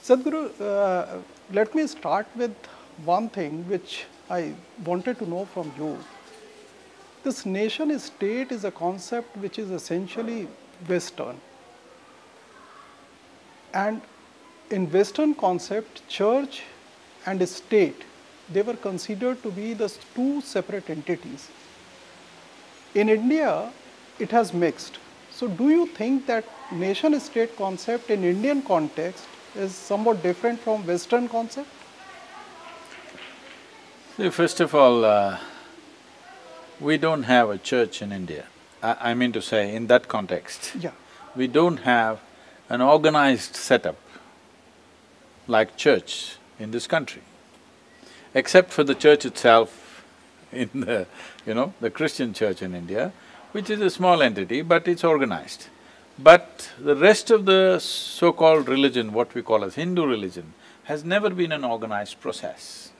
Sadhguru, let me start with one thing which I wanted to know from you. This nation state is a concept which is essentially Western. And in Western concept, church and state, they were considered to be the two separate entities. In India, it has mixed. So do you think that nation state concept in Indian context is somewhat different from Western concept? See, first of all, we don't have a church in India. I mean to say, in that context. Yeah. We don't have an organized setup like church in this country, except for the church itself in the, the Christian church in India, which is a small entity, but it's organized. But the rest of the so-called religion, what we call as Hindu religion, has never been an organized process.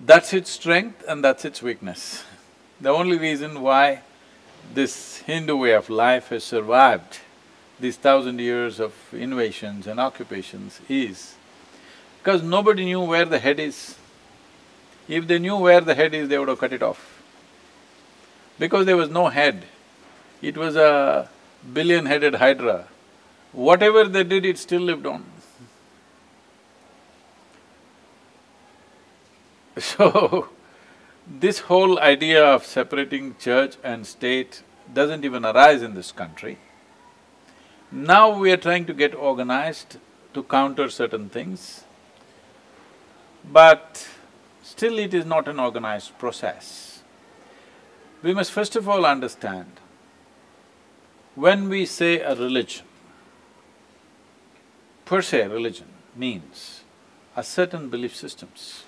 That's its strength and that's its weakness. The only reason why this Hindu way of life has survived these 1,000 years of invasions and occupations is because nobody knew where the head is. If they knew where the head is, they would have cut it off. Because there was no head, it was a billion-headed hydra. Whatever they did, it still lived on. So, this whole idea of separating church and state doesn't even arise in this country. Now we are trying to get organized to counter certain things, but still it is not an organized process. We must first of all understand, when we say a religion, per se religion means a certain belief systems.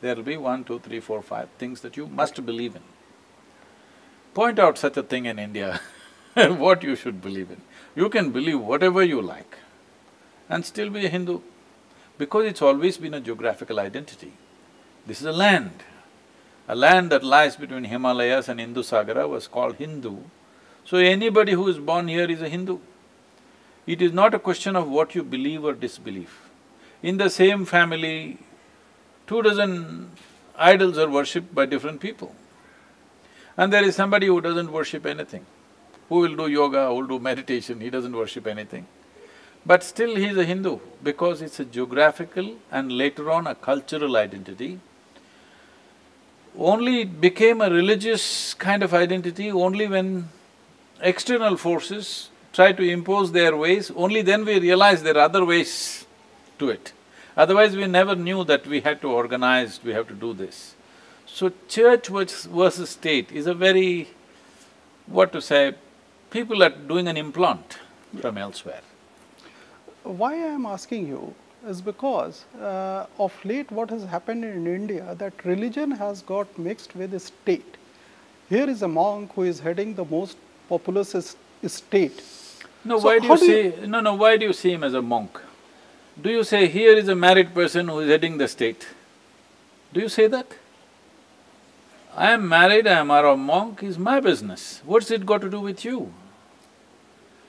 There'll be 1, 2, 3, 4, 5 things that you must believe in. Point out such a thing in India what you should believe in. You can believe whatever you like and still be a Hindu, because it's always been a geographical identity. This is a land that lies between Himalayas and Indus-Sagara was called Hindu. So anybody who is born here is a Hindu. It is not a question of what you believe or disbelieve. In the same family, 2 dozen idols are worshipped by different people. And there is somebody who doesn't worship anything, who will do yoga, who will do meditation, he doesn't worship anything. But still he is a Hindu because it's a geographical and later on a cultural identity. Only it became a religious kind of identity only when external forces try to impose their ways, only then we realize there are other ways to it. Otherwise we never knew that we had to organize, we have to do this. So church versus state is a very, what to say, people are doing an implant from elsewhere. Why I am asking you is because of late what has happened in India, that religion has got mixed with the state. Here is a monk who is heading the most populous state. No, So why do how you do see… No, why do you see him as a monk? Do you say, here is a married person who is heading the state? Do you say that? I am married, I am a monk, is my business. What's it got to do with you?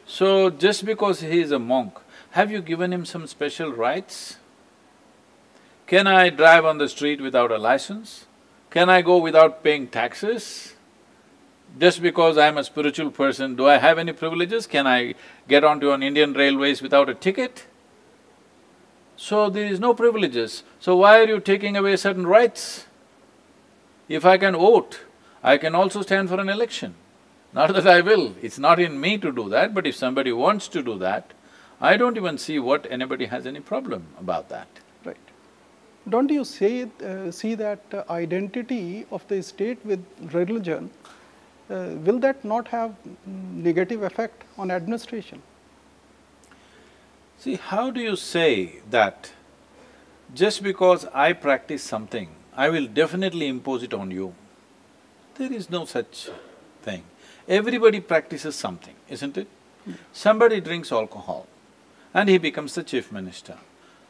So, just because he is a monk, have you given him some special rights? Can I drive on the street without a license? Can I go without paying taxes? Just because I am a spiritual person, do I have any privileges? Can I get onto an Indian railways without a ticket? So there is no privileges. So why are you taking away certain rights? If I can vote, I can also stand for an election. Not that I will, it's not in me to do that, but if somebody wants to do that, I don't even see what anybody has any problem about that. Right. Don't you see that identity of the state with religion, will that not have negative effect on administration? See, how do you say that just because I practice something, I will definitely impose it on you? There is no such thing. Everybody practices something, isn't it? Somebody drinks alcohol and he becomes the chief minister.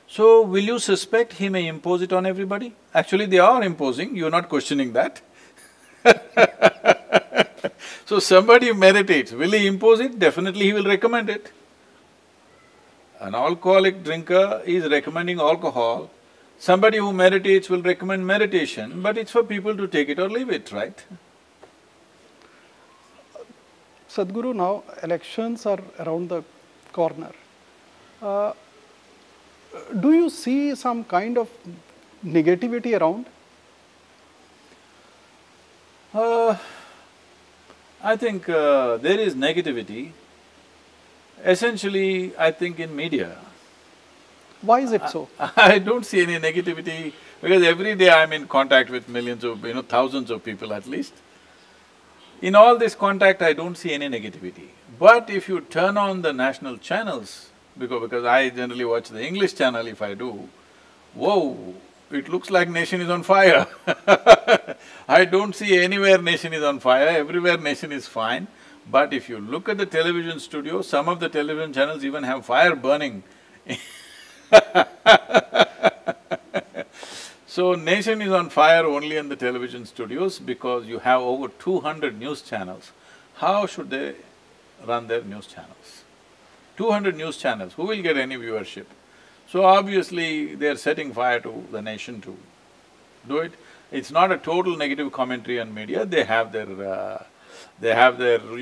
So, will you suspect he may impose it on everybody? Actually, they are imposing, you're not questioning that. So, somebody meditates, will he impose it? Definitely he will recommend it. An alcoholic drinker is recommending alcohol, somebody who meditates will recommend meditation, but it's for people to take it or leave it, right? Sadhguru, now elections are around the corner. Uh, do you see some kind of negativity around? I think there is negativity. Essentially, I think in media, Why is it so? I don't see any negativity because every day I'm in contact with millions of, thousands of people at least. In all this contact, I don't see any negativity. But if you turn on the national channels, because I generally watch the English channel if I do, whoa, it looks like nation is on fire. I don't see anywhere nation is on fire, everywhere nation is fine. But if you look at the television studio, some of the television channels even have fire burning. So nation is on fire only in the television studios because you have over 200 news channels. How should they run their news channels? 200 news channels, who will get any viewership? So obviously they're setting fire to the nation to do it. It's not a total negative commentary on media, they have their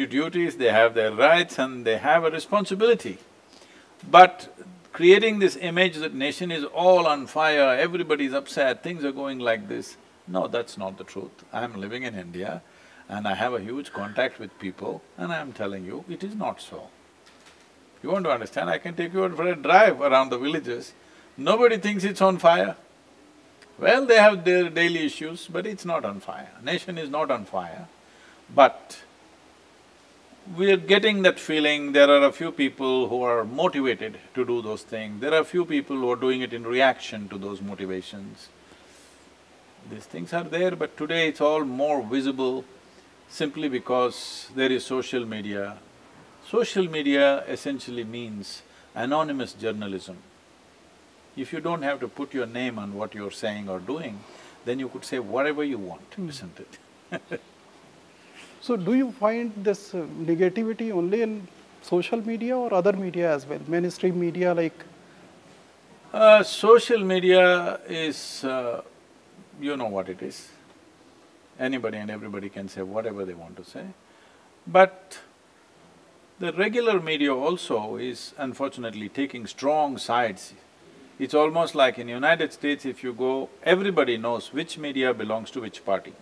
duties, they have their rights and they have a responsibility. But creating this image that nation is all on fire, everybody is upset, things are going like this, no, that's not the truth. I'm living in India and I have a huge contact with people and I'm telling you, it is not so. You want to understand, I can take you out for a drive around the villages, nobody thinks it's on fire. Well, they have their daily issues, but it's not on fire. Nation is not on fire, but we're getting that feeling there are a few people who are motivated to do those things, there are a few people who are doing it in reaction to those motivations. These things are there, but today it's all more visible simply because there is social media. Social media essentially means anonymous journalism. If you don't have to put your name on what you're saying or doing, then you could say whatever you want, isn't it? So do you find this negativity only in social media or other media as well, mainstream media like? Social media is, you know what it is. Anybody and everybody can say whatever they want to say. But the regular media also is unfortunately taking strong sides. It's almost like in United States, if you go, everybody knows which media belongs to which party.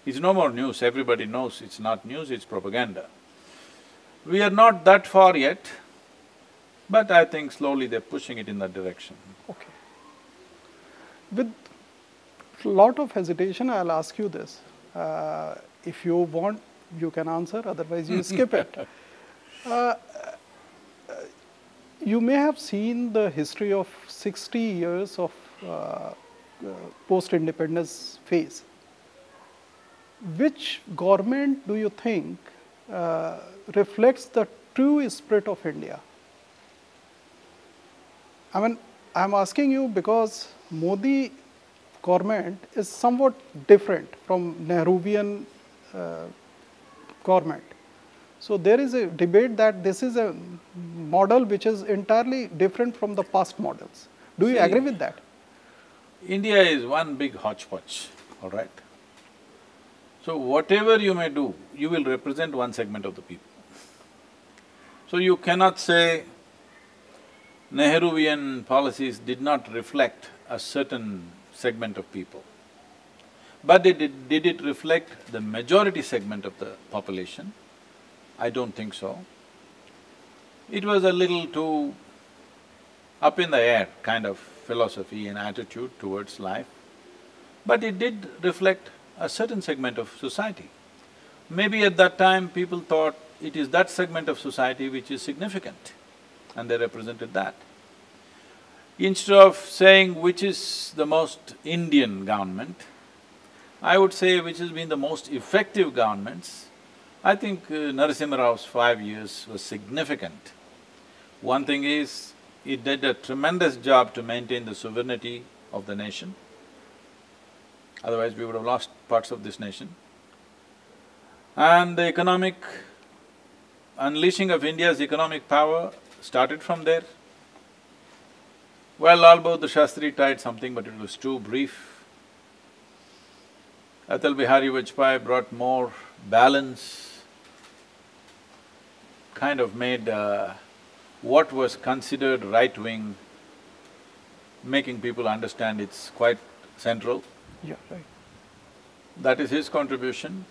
It's no more news, everybody knows it's not news, it's propaganda. We are not that far yet, but I think slowly they're pushing it in that direction. Okay. With lot of hesitation, I'll ask you this. If you want, you can answer, otherwise you skip it. You may have seen the history of 60 years of post-independence phase. Which government do you think reflects the true spirit of India? I mean, I'm asking you because Modi government is somewhat different from Nehruvian government. So there is a debate that this is a model which is entirely different from the past models. Do you agree with that? India is one big hodgepodge, all right? So whatever you may do, you will represent one segment of the people. So you cannot say Nehruvian policies did not reflect a certain segment of people. But did it reflect the majority segment of the population? I don't think so. It was a little too up in the air kind of philosophy and attitude towards life, but it did reflect a certain segment of society. Maybe at that time people thought it is that segment of society which is significant, and they represented that. Instead of saying which is the most Indian government, I would say which has been the most effective governments. I think Narasimha Rao's 5 years was significant. One thing is, it did a tremendous job to maintain the sovereignty of the nation. Otherwise, we would have lost parts of this nation. And the economic… unleashing of India's economic power started from there. Well, Lal Bahadur Shastri tried something, but it was too brief. Atal Bihari Vajpayee brought more balance, kind of made what was considered right-wing, making people understand it's quite central. Yeah, right. That is his contribution.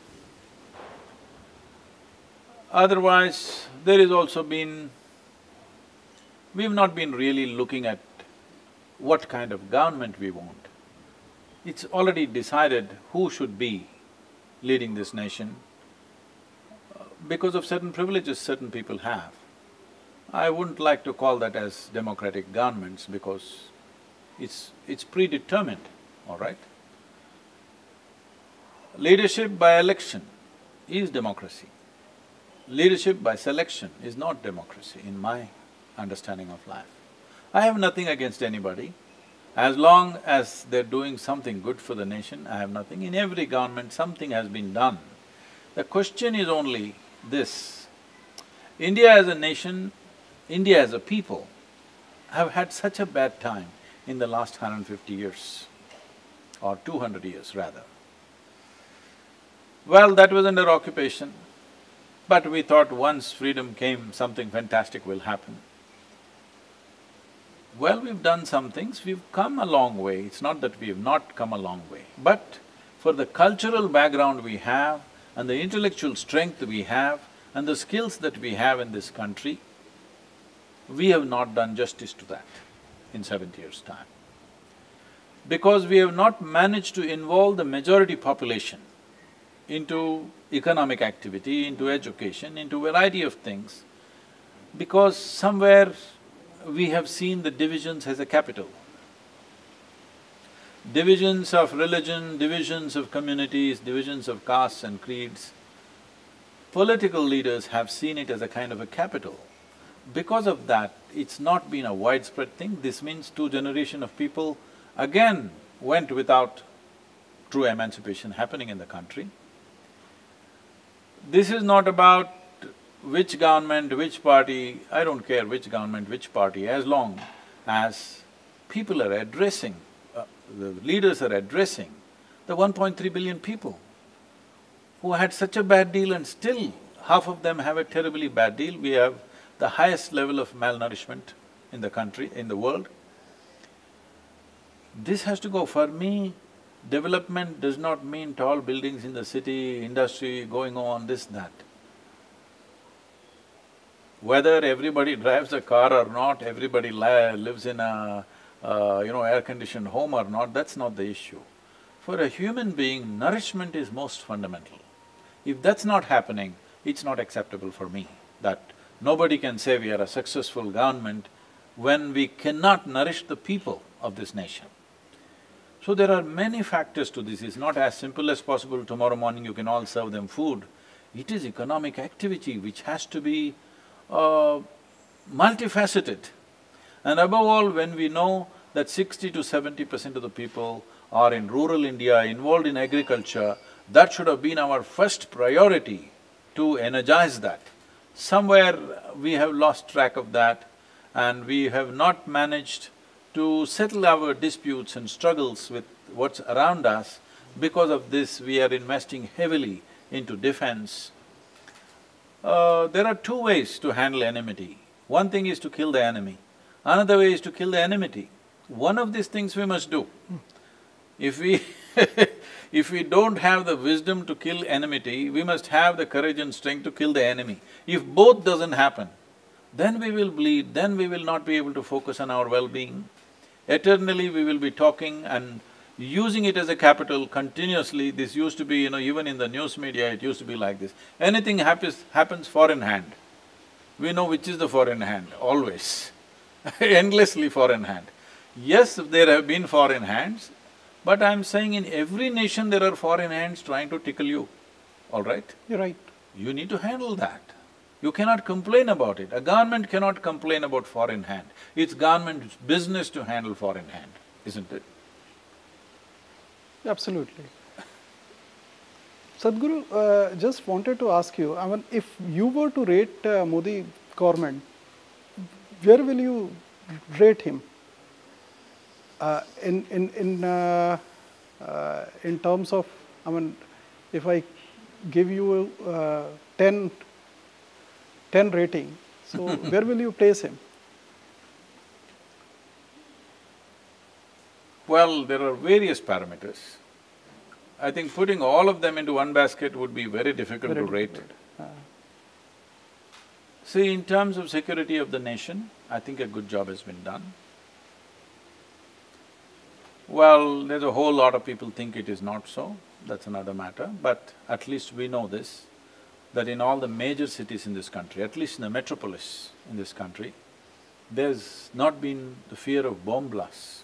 Otherwise, there is also been… we've not been really looking at what kind of government we want. It's already decided who should be leading this nation because of certain privileges certain people have. I wouldn't like to call that as democratic governments because it's predetermined, all right? Leadership by election is democracy. Leadership by selection is not democracy in my understanding of life. I have nothing against anybody. As long as they're doing something good for the nation, I have nothing. In every government, something has been done. The question is only this: India as a nation, India as a people have had such a bad time in the last 150 years, or 200 years rather. Well, that was under occupation, but we thought once freedom came, something fantastic will happen. Well, we've done some things, we've come a long way, it's not that we've not come a long way. But for the cultural background we have and the intellectual strength we have and the skills that we have in this country, we have not done justice to that in 70 years' time. Because we have not managed to involve the majority population into economic activity, into education, into variety of things, because somewhere we have seen the divisions as a capital. Divisions of religion, divisions of communities, divisions of castes and creeds. Political leaders have seen it as a kind of a capital. Because of that, it's not been a widespread thing. This means 2 generations of people again went without true emancipation happening in the country. This is not about which government, which party, I don't care which government, which party, as long as people are addressing, the leaders are addressing the 1.3 billion people who had such a bad deal and still half of them have a terribly bad deal. We have the highest level of malnourishment in the country, in the world. This has to go. For me, development does not mean tall buildings in the city, industry going on, this, that. Whether everybody drives a car or not, everybody lives in a air-conditioned home or not, that's not the issue. For a human being, nourishment is most fundamental. If that's not happening, it's not acceptable for me, that nobody can say we are a successful government when we cannot nourish the people of this nation. So there are many factors to this, it's not as simple as possible, tomorrow morning you can all serve them food. It is economic activity which has to be multifaceted. And above all, when we know that 60 to 70% of the people are in rural India, involved in agriculture, that should have been our first priority to energize that. Somewhere we have lost track of that and we have not managed to settle our disputes and struggles with what's around us. Because of this, we are investing heavily into defense. There are 2 ways to handle enmity. One thing is to kill the enemy, another way is to kill the enmity. One of these things we must do. If we if we don't have the wisdom to kill enmity, we must have the courage and strength to kill the enemy. If both doesn't happen, then we will bleed, then we will not be able to focus on our well-being. Eternally we will be talking and using it as a capital continuously. This used to be, even in the news media, it used to be like this. Anything happens foreign hand. We know which is the foreign hand, always endlessly foreign hand. Yes, there have been foreign hands, but I'm saying in every nation there are foreign hands trying to tickle you, all right? You're right. You need to handle that. You cannot complain about it. A government cannot complain about foreign hand. It's government's business to handle foreign hand, isn't it? Absolutely. Sadhguru, just wanted to ask you, if you were to rate Modi government, where will you rate him? In terms of, I mean, if I give you 10 rating, so where will you place him? Well, there are various parameters. I think putting all of them into one basket would be very difficult to rate. See, in terms of security of the nation, I think a good job has been done. Well, there's a whole lot of people think it is not so, that's another matter, but at least we know this, that in all the major cities in this country, at least in the metropolis in this country, there's not been the fear of bomb blasts,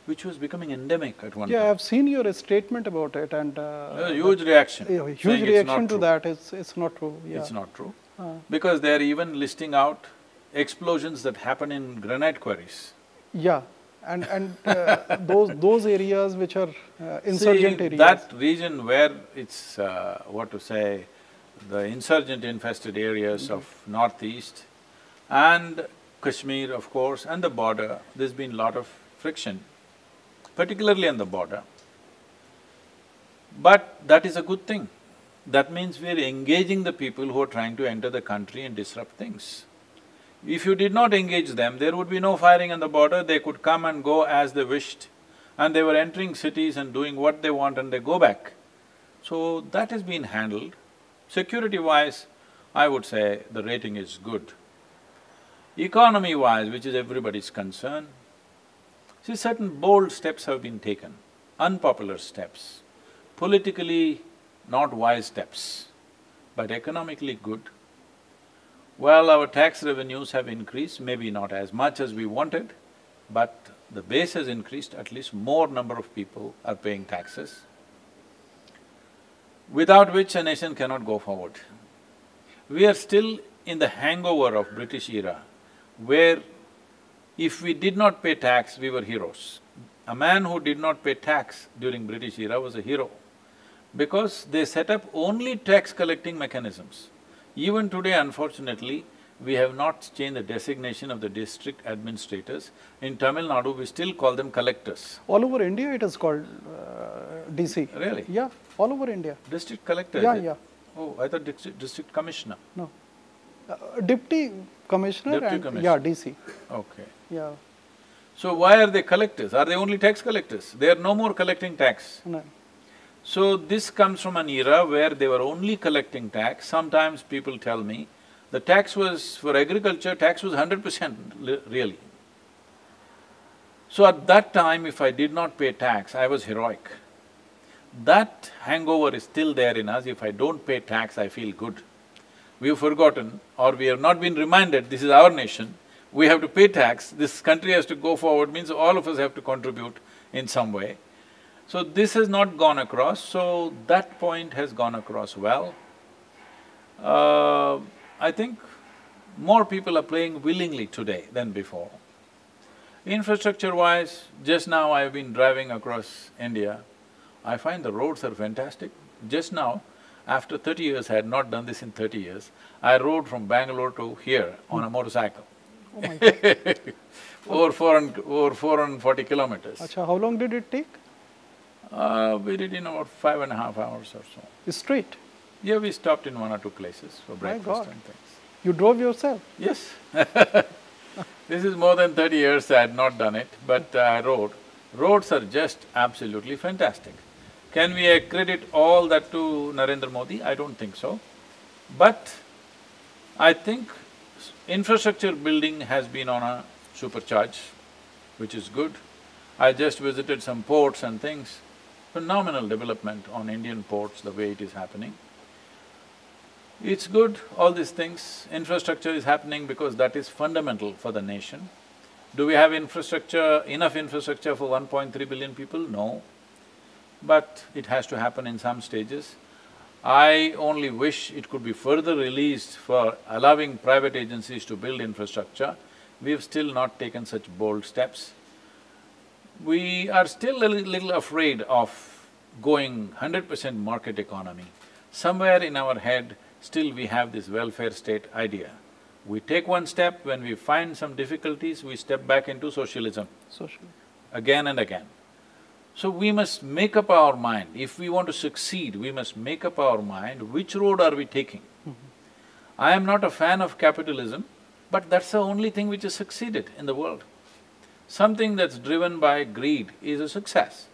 which was becoming endemic at one Yeah, time. I've seen your statement about it, and There's a huge reaction. yeah, huge saying reaction to that. It's not true. Yeah. It's not true. Because they're even listing out explosions that happen in granite quarries. Yeah, and those areas which are insurgent areas. That region where it's, what to say, the insurgent infested areas of northeast and Kashmir, of course, and the border, there's been a lot of friction, particularly on the border. But that is a good thing. That means we're engaging the people who are trying to enter the country and disrupt things. If you did not engage them, there would be no firing on the border, they could come and go as they wished, and they were entering cities and doing what they want and they go back. So that has been handled. Security-wise, I would say the rating is good. Economy-wise, which is everybody's concern, see, certain bold steps have been taken, unpopular steps, politically not wise steps, but economically good. Well, our tax revenues have increased, maybe not as much as we wanted, but the base has increased, at least more number of people are paying taxes, without which a nation cannot go forward. We are still in the hangover of British era, where if we did not pay tax, we were heroes. A man who did not pay tax during British era was a hero, because they set up only tax collecting mechanisms. Even today, unfortunately, we have not changed the designation of the district administrators. In Tamil Nadu, we still call them collectors. All over India it is called DC. Really? Yeah, all over India. District collector, Yeah, is it? yeah. Oh, I thought district commissioner. No. Deputy Commissioner Deputy and… Commissioner. yeah, DC. Okay. Yeah. So why are they collectors? Are they only tax collectors? They are no more collecting tax. No. So this comes from an era where they were only collecting tax. Sometimes people tell me, the tax was… for agriculture, tax was 100% really. So at that time, if I did not pay tax, I was heroic. That hangover is still there in us. If I don't pay tax, I feel good. We've forgotten, or we have not been reminded, this is our nation, we have to pay tax, this country has to go forward, means all of us have to contribute in some way. So this has not gone across, so that point has gone across well. I think more people are playing willingly today than before. Infrastructure-wise, just now I've been driving across India, I find the roads are fantastic. Just now, after 30 years, I had not done this in 30 years, I rode from Bangalore to here on a motorcycle. Oh my God. over 440 kilometers. Achha, how long did it take? We did in about 5.5 hours or so. Straight? Yeah, we stopped in one or two places for breakfast God. and things. You drove yourself? Yes. This is more than 30 years I had not done it, but I rode. Roads are just absolutely fantastic. Can we accredit all that to Narendra Modi? I don't think so. But I think infrastructure building has been on a supercharge, which is good. I just visited some ports and things. Phenomenal development on Indian ports, the way it is happening. It's good, all these things. Infrastructure is happening because that is fundamental for the nation. Do we have infrastructure, enough infrastructure for 1.3 billion people? No. But it has to happen in some stages. I only wish it could be further released for allowing private agencies to build infrastructure. We've still not taken such bold steps. We are still a little afraid of going 100% market economy. Somewhere in our head, still we have this welfare state idea. We take one step, when we find some difficulties, we step back into socialism Social. again and again. So we must make up our mind. If we want to succeed, we must make up our mind, which road are we taking? I am not a fan of capitalism, but that's the only thing which has succeeded in the world. Something that's driven by greed is a success.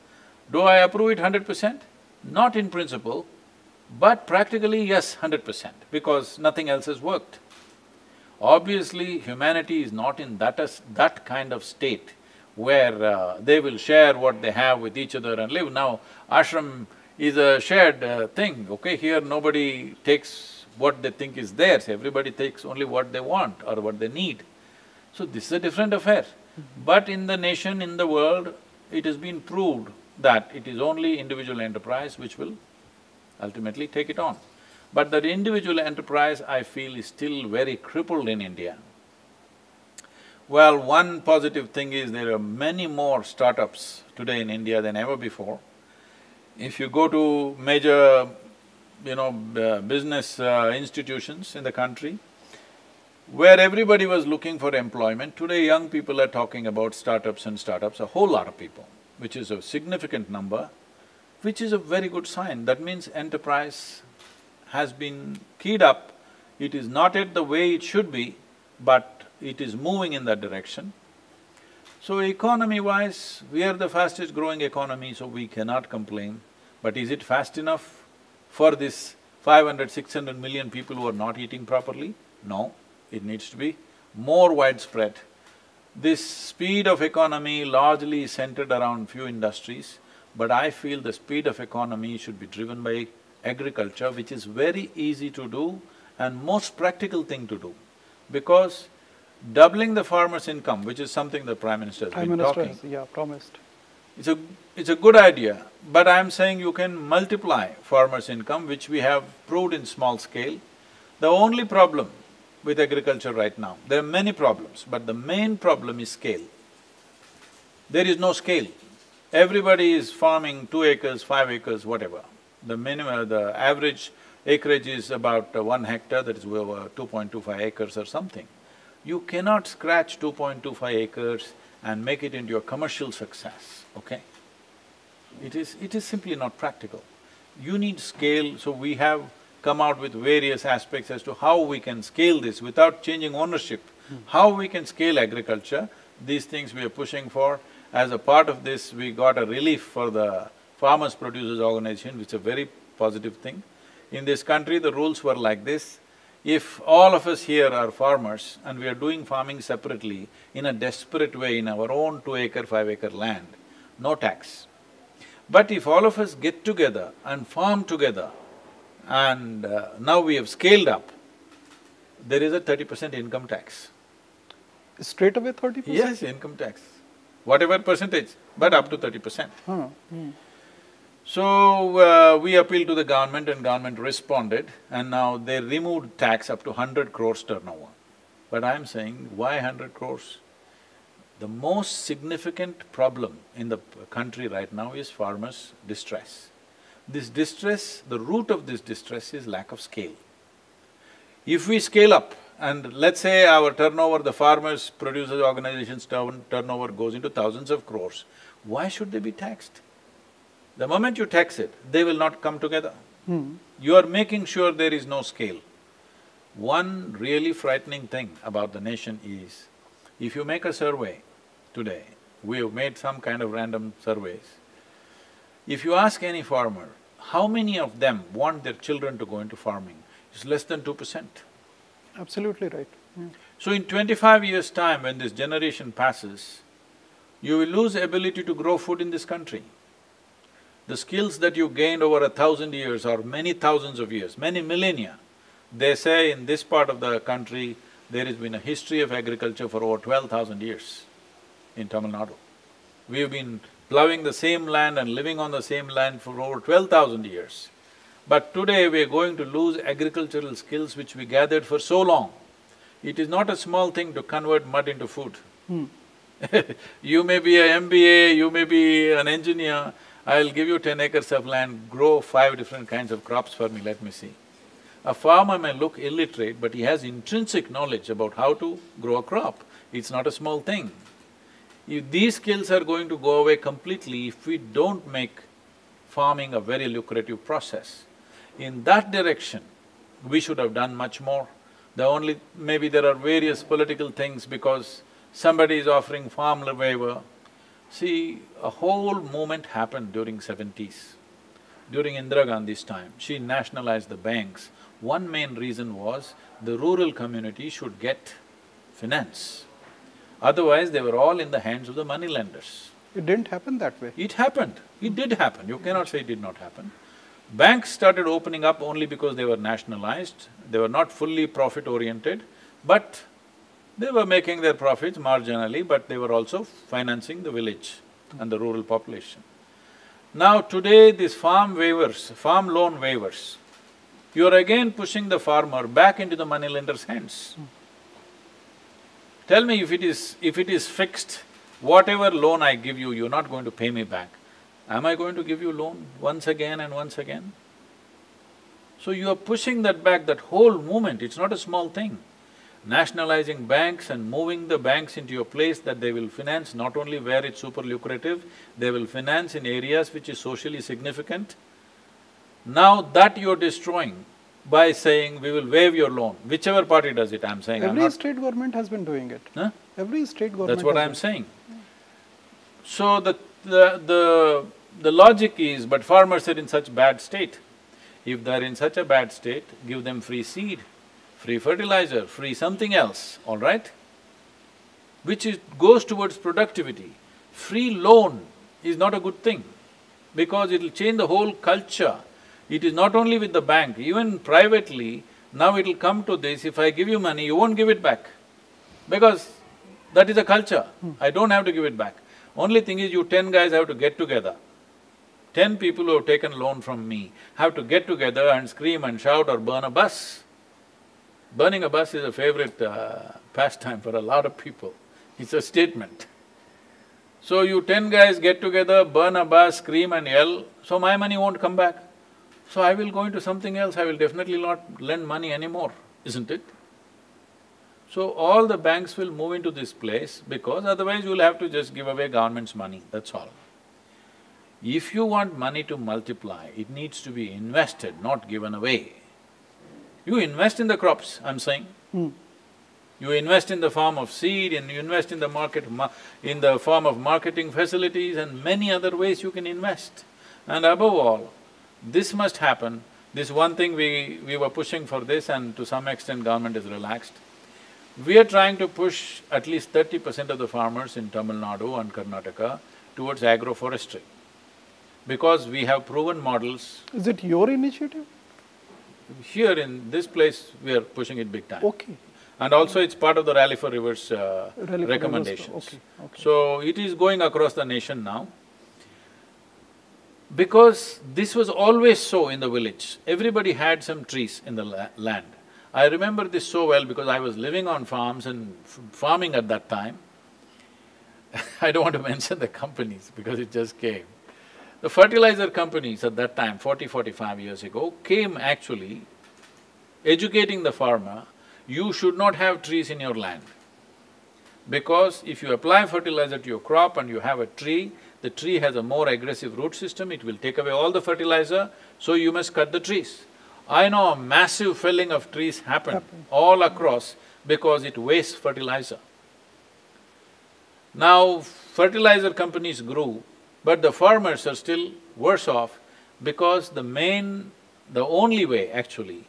Do I approve it 100%? Not in principle, but practically yes, 100%, because nothing else has worked. Obviously, humanity is not in that kind of state where they will share what they have with each other and live. Now, ashram is a shared thing, okay? Here nobody takes what they think is theirs, everybody takes only what they want or what they need. So this is a different affair. But in the nation, in the world, it has been proved that it is only individual enterprise which will ultimately take it on. But that individual enterprise, I feel, is still very crippled in India. Well, one positive thing is there are many more startups today in India than ever before. If you go to major, business institutions in the country, where everybody was looking for employment, today young people are talking about startups and startups, a whole lot of people, which is a significant number, which is a very good sign. That means enterprise has been keyed up. It is not yet the way it should be, but it is moving in that direction. So economy-wise, we are the fastest growing economy, so we cannot complain. But is it fast enough for this 500, 600 million people who are not eating properly? No, it needs to be more widespread. This speed of economy largely is centered around few industries, but I feel the speed of economy should be driven by agriculture, which is very easy to do and most practical thing to do. Because doubling the farmer's income, which is something the Prime Minister has been talking… promised. It's a good idea, but I'm saying you can multiply farmer's income, which we have proved in small scale. The only problem with agriculture right now, there are many problems, but the main problem is scale. There is no scale. Everybody is farming 2 acres, 5 acres, whatever. The average acreage is about 1 hectare, that is over 2.25 acres or something. You cannot scratch 2.25 acres and make it into a commercial success, okay? It is simply not practical. You need scale, so we have come out with various aspects as to how we can scale this without changing ownership, how we can scale agriculture. These things we are pushing for. As a part of this, we got a relief for the Farmers Producers Organization, which is a very positive thing. In this country, the rules were like this: if all of us here are farmers and we are doing farming separately in a desperate way in our own 2-acre, 5-acre land, no tax. But if all of us get together and farm together, and now we have scaled up, there is a 30% income tax. Straight away 30%? Yes, income tax, whatever percentage, but up to 30%. So, we appealed to the government and government responded, and now they removed tax up to 100 crores turnover. But I'm saying, why 100 crores? The most significant problem in the country right now is farmers' distress. This distress, the root of this distress is lack of scale. If we scale up, and let's say our turnover, the Farmers Producers Organization's turnover goes into thousands of crores, why should they be taxed? The moment you tax it, they will not come together. You are making sure there is no scale. One really frightening thing about the nation is, if you make a survey today, we have made some kind of random surveys, if you ask any farmer, how many of them want their children to go into farming, it's less than 2%. Absolutely right. So in 25 years' time, when this generation passes, you will lose the ability to grow food in this country. The skills that you gained over 1,000 years or many thousands of years, many millennia, they say in this part of the country, there has been a history of agriculture for over 12,000 years in Tamil Nadu. We have been ploughing the same land and living on the same land for over 12,000 years. But today we are going to lose agricultural skills which we gathered for so long. It is not a small thing to convert mud into food. You may be a MBA, you may be an engineer, I'll give you 10 acres of land, grow 5 different kinds of crops for me, let me see. A farmer may look illiterate, but he has intrinsic knowledge about how to grow a crop. It's not a small thing. If these skills are going to go away completely if we don't make farming a very lucrative process. In that direction, we should have done much more. Maybe there are various political things because somebody is offering farm waiver. See, a whole movement happened during 70s. During Indira Gandhi's time, she nationalized the banks. One main reason was the rural community should get finance. Otherwise, they were all in the hands of the moneylenders. It didn't happen that way. It happened. It did happen. You cannot say it did not happen. Banks started opening up only because they were nationalized. They were not fully profit-oriented, but they were making their profits marginally, but they were also financing the village and the rural population. Now today, these farm waivers, farm loan waivers, you are again pushing the farmer back into the moneylender's hands. Tell me, if it is fixed, whatever loan I give you, you're not going to pay me back. Am I going to give you loan once again and once again? So you are pushing that back, that whole movement, it's not a small thing. Nationalizing banks and moving the banks into a place that they will finance not only where it's super lucrative, they will finance in areas which is socially significant. Now that you're destroying by saying, we will waive your loan, whichever party does it, I'm saying, Every state government has been doing it. Huh? Every state government. That's what I'm saying. So the logic is, but farmers are in such bad state. If they're in such a bad state, give them free seed, free fertilizer, free something else, all right? Which goes towards productivity. Free loan is not a good thing because it'll change the whole culture. It is not only with the bank, even privately, now it'll come to this, if I give you money, you won't give it back because that is a culture. I don't have to give it back. Only thing is, you 10 guys have to get together. 10 people who have taken loan from me have to get together and scream and shout or burn a bus. Burning a bus is a favorite pastime for a lot of people. It's a statement. So you 10 guys get together, burn a bus, scream and yell, so my money won't come back. So I will go into something else, I will definitely not lend money anymore, isn't it? So all the banks will move into this place because otherwise you'll have to just give away government's money, that's all. If you want money to multiply, it needs to be invested, not given away. You invest in the crops, I'm saying. You invest in the form of seed and you invest in the market… in the form of marketing facilities and many other ways you can invest. And above all, this must happen. This one thing we were pushing for this and to some extent government is relaxed. We are trying to push at least 30% of the farmers in Tamil Nadu and Karnataka towards agroforestry because we have proven models. Is it your initiative? Here in this place, we are pushing it big time. Okay. And also it's part of the Rally for Rivers recommendations. Okay. So it is going across the nation now. Because this was always so in the village, everybody had some trees in the land. I remember this so well because I was living on farms and farming at that time. I don't want to mention the companies because it just came. The fertilizer companies at that time, 40–45 years ago, came actually educating the farmer, you should not have trees in your land. Because if you apply fertilizer to your crop and you have a tree, the tree has a more aggressive root system, it will take away all the fertilizer, so you must cut the trees. I know a massive felling of trees happened all across because it wastes fertilizer. Now, fertilizer companies grew, but the farmers are still worse off because the only way actually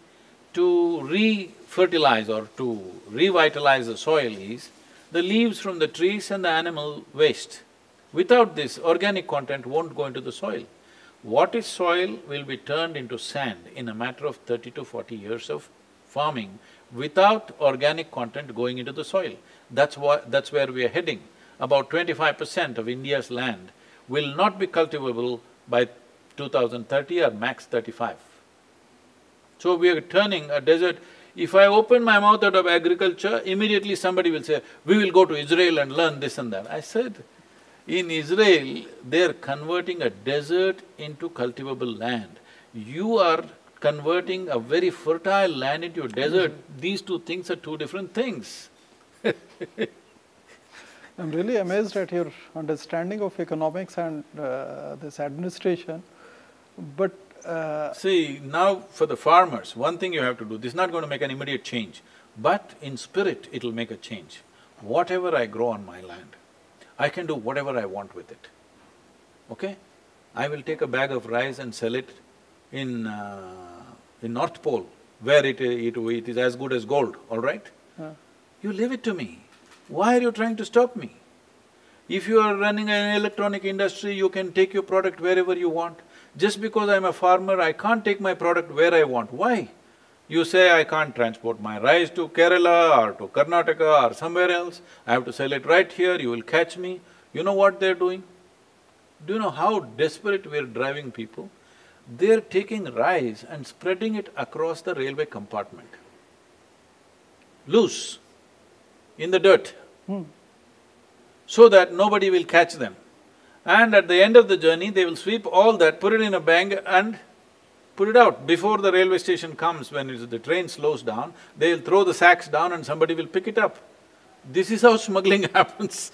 to re-fertilize or to revitalize the soil is the leaves from the trees and the animal waste. Without this, organic content won't go into the soil. What is soil will be turned into sand in a matter of 30 to 40 years of farming without organic content going into the soil. That's where we are heading. About 25% of India's land will not be cultivable by 2030 or max 35. So we are turning a desert… If I open my mouth out of agriculture, immediately somebody will say, we will go to Israel and learn this and that. I said, in Israel, they're converting a desert into cultivable land. You are converting a very fertile land into a desert. These two things are two different things. I'm really amazed at your understanding of economics and this administration, but See, now for the farmers, one thing you have to do, this is not going to make an immediate change, but in spirit it'll make a change. Whatever I grow on my land, I can do whatever I want with it, okay? I will take a bag of rice and sell it in North Pole, where it is as good as gold, all right? You leave it to me. Why are you trying to stop me? If you are running an electronic industry, you can take your product wherever you want. Just because I'm a farmer, I can't take my product where I want. Why? You say I can't transport my rice to Kerala or to Karnataka or somewhere else, I have to sell it right here, you will catch me. You know what they're doing? Do you know how desperate we're driving people? They're taking rice and spreading it across the railway compartment, loose, in the dirt, so that nobody will catch them. And at the end of the journey, they will sweep all that, put it in a bag and put it out. Before the railway station comes, when the train slows down, they'll throw the sacks down and somebody will pick it up. This is how smuggling happens.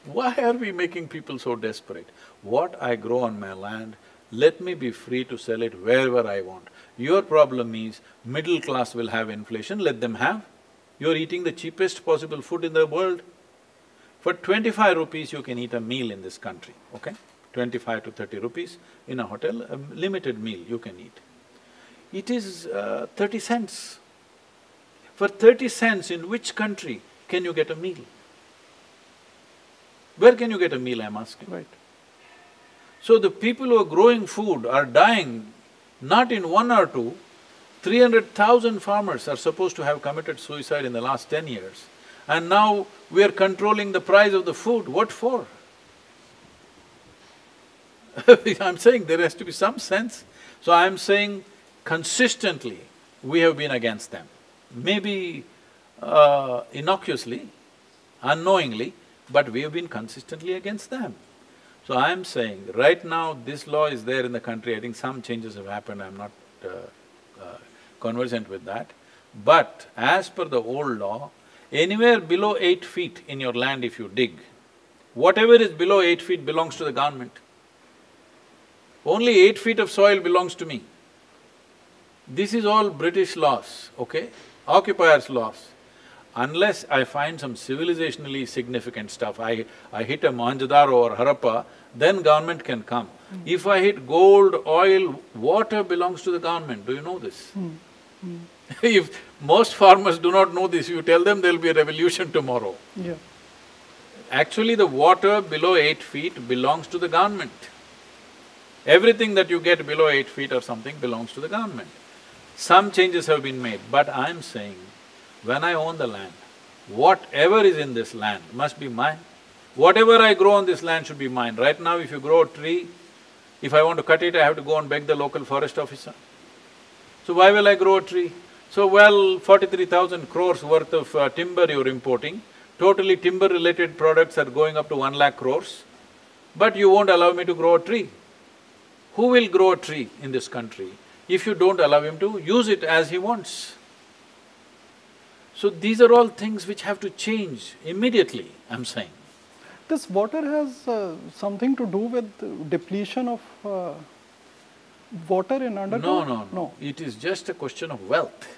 Why are we making people so desperate? What I grow on my land, let me be free to sell it wherever I want. Your problem is, middle class will have inflation, let them have. You're eating the cheapest possible food in the world. For 25 rupees you can eat a meal in this country, okay? 25 to 30 rupees in a hotel, a limited meal you can eat. It is 30 cents. For 30 cents, in which country can you get a meal? Where can you get a meal, I'm asking? right. So the people who are growing food are dying, not in one or two. 300,000 farmers are supposed to have committed suicide in the last 10 years. And now we are controlling the price of the food, what for? I'm saying there has to be some sense. So I'm saying consistently we have been against them. Maybe innocuously, unknowingly, but we have been consistently against them. So I'm saying, right now this law is there in the country, I think some changes have happened, I'm not conversant with that. But as per the old law, anywhere below 8 feet in your land if you dig, whatever is below 8 feet belongs to the government. Only 8 feet of soil belongs to me. This is all British laws, okay? Occupiers' laws. Unless I find some civilizationally significant stuff, I hit a Mohenjo-daro or Harappa, then government can come. If I hit gold, oil, water belongs to the government, do you know this? If most farmers do not know this, you tell them there'll be a revolution tomorrow. Yeah. Actually, the water below 8 feet belongs to the government. Everything that you get below 8 feet or something belongs to the government. Some changes have been made, but I'm saying, when I own the land, whatever is in this land must be mine. Whatever I grow on this land should be mine. Right now, if you grow a tree, if I want to cut it, I have to go and beg the local forest officer. So why will I grow a tree? So, well, 43,000 crores worth of timber you're importing, totally timber-related products are going up to 1 lakh crores, but you won't allow me to grow a tree. Who will grow a tree in this country if you don't allow him to use it as he wants? So these are all things which have to change immediately, I'm saying. This water has something to do with depletion of water in underground? No. It is just a question of wealth.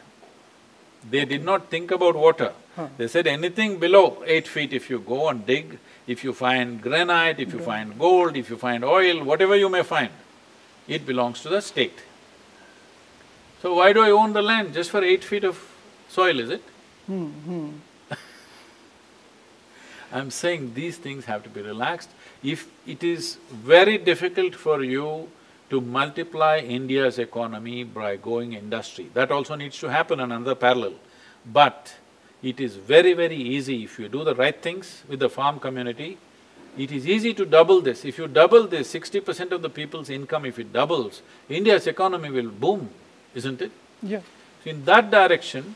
They did not think about water. They said anything below 8 feet, if you go and dig, if you find granite, if you find gold, if you find oil, whatever you may find, it belongs to the state. So why do I own the land? Just for 8 feet of soil, is it? I'm saying these things have to be relaxed. If it is very difficult for you to multiply India's economy by going industry, that also needs to happen on another parallel. But it is very, very easy if you do the right things with the farm community, it is easy to double this. If you double this, 60% of the people's income, if it doubles, India's economy will boom, isn't it? Yeah. So in that direction,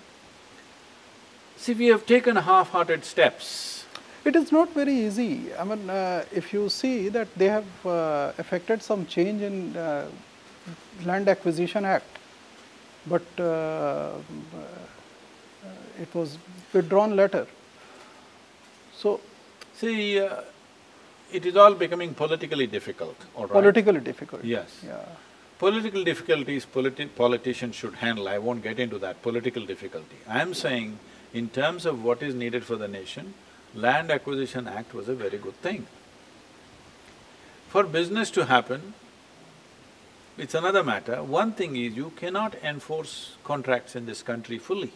see, we have taken half-hearted steps. It is not very easy. I mean, if you see that they have effected some change in Land Acquisition Act, but it was withdrawn later. So, See, it is all becoming politically difficult, all right? politically difficult. Yes. Yeah. Political difficulties politicians should handle, I won't get into that, political difficulty. I am saying, in terms of what is needed for the nation, Land Acquisition Act was a very good thing. For business to happen, it's another matter. One thing is, you cannot enforce contracts in this country fully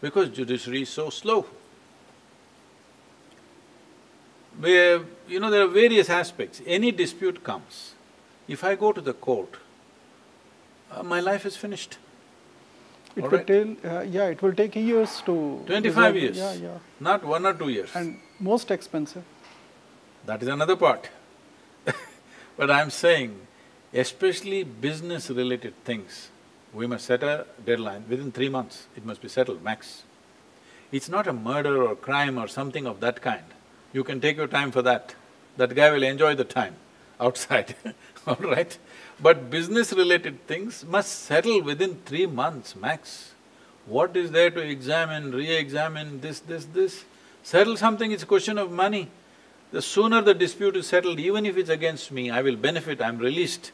because judiciary is so slow. There are various aspects. Any dispute comes, if I go to the court, my life is finished. It All will right? it will take years to… 25 resolve. years, Yeah. not 1 or 2 years. And most expensive. That is another part. But I'm saying, especially business-related things, we must set a deadline, within 3 months it must be settled, max. It's not a murder or crime or something of that kind. You can take your time for that. That guy will enjoy the time outside, all right? But business-related things must settle within 3 months, max. What is there to examine, re-examine, this… Settle something, it's a question of money. The sooner the dispute is settled, even if it's against me, I will benefit, I'm released.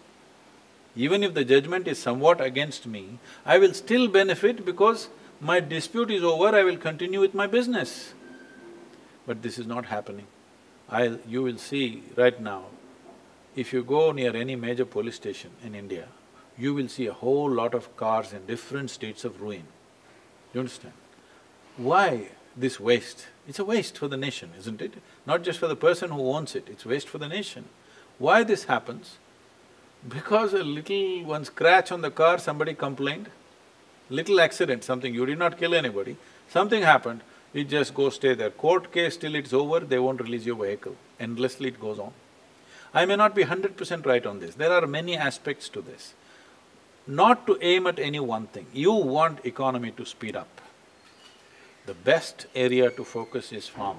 Even if the judgment is somewhat against me, I will still benefit because my dispute is over, I will continue with my business. But this is not happening. You will see right now, if you go near any major police station in India, you will see a whole lot of cars in different states of ruin. You understand? Why this waste? It's a waste for the nation, isn't it? Not just for the person who owns it, it's waste for the nation. Why this happens? Because a little one scratch on the car, somebody complained, little accident, something, you did not kill anybody, something happened, it just goes stay there. Court case till it's over, they won't release your vehicle. Endlessly it goes on. I may not be 100% right on this, there are many aspects to this. Not to aim at any one thing, you want economy to speed up. The best area to focus is farm,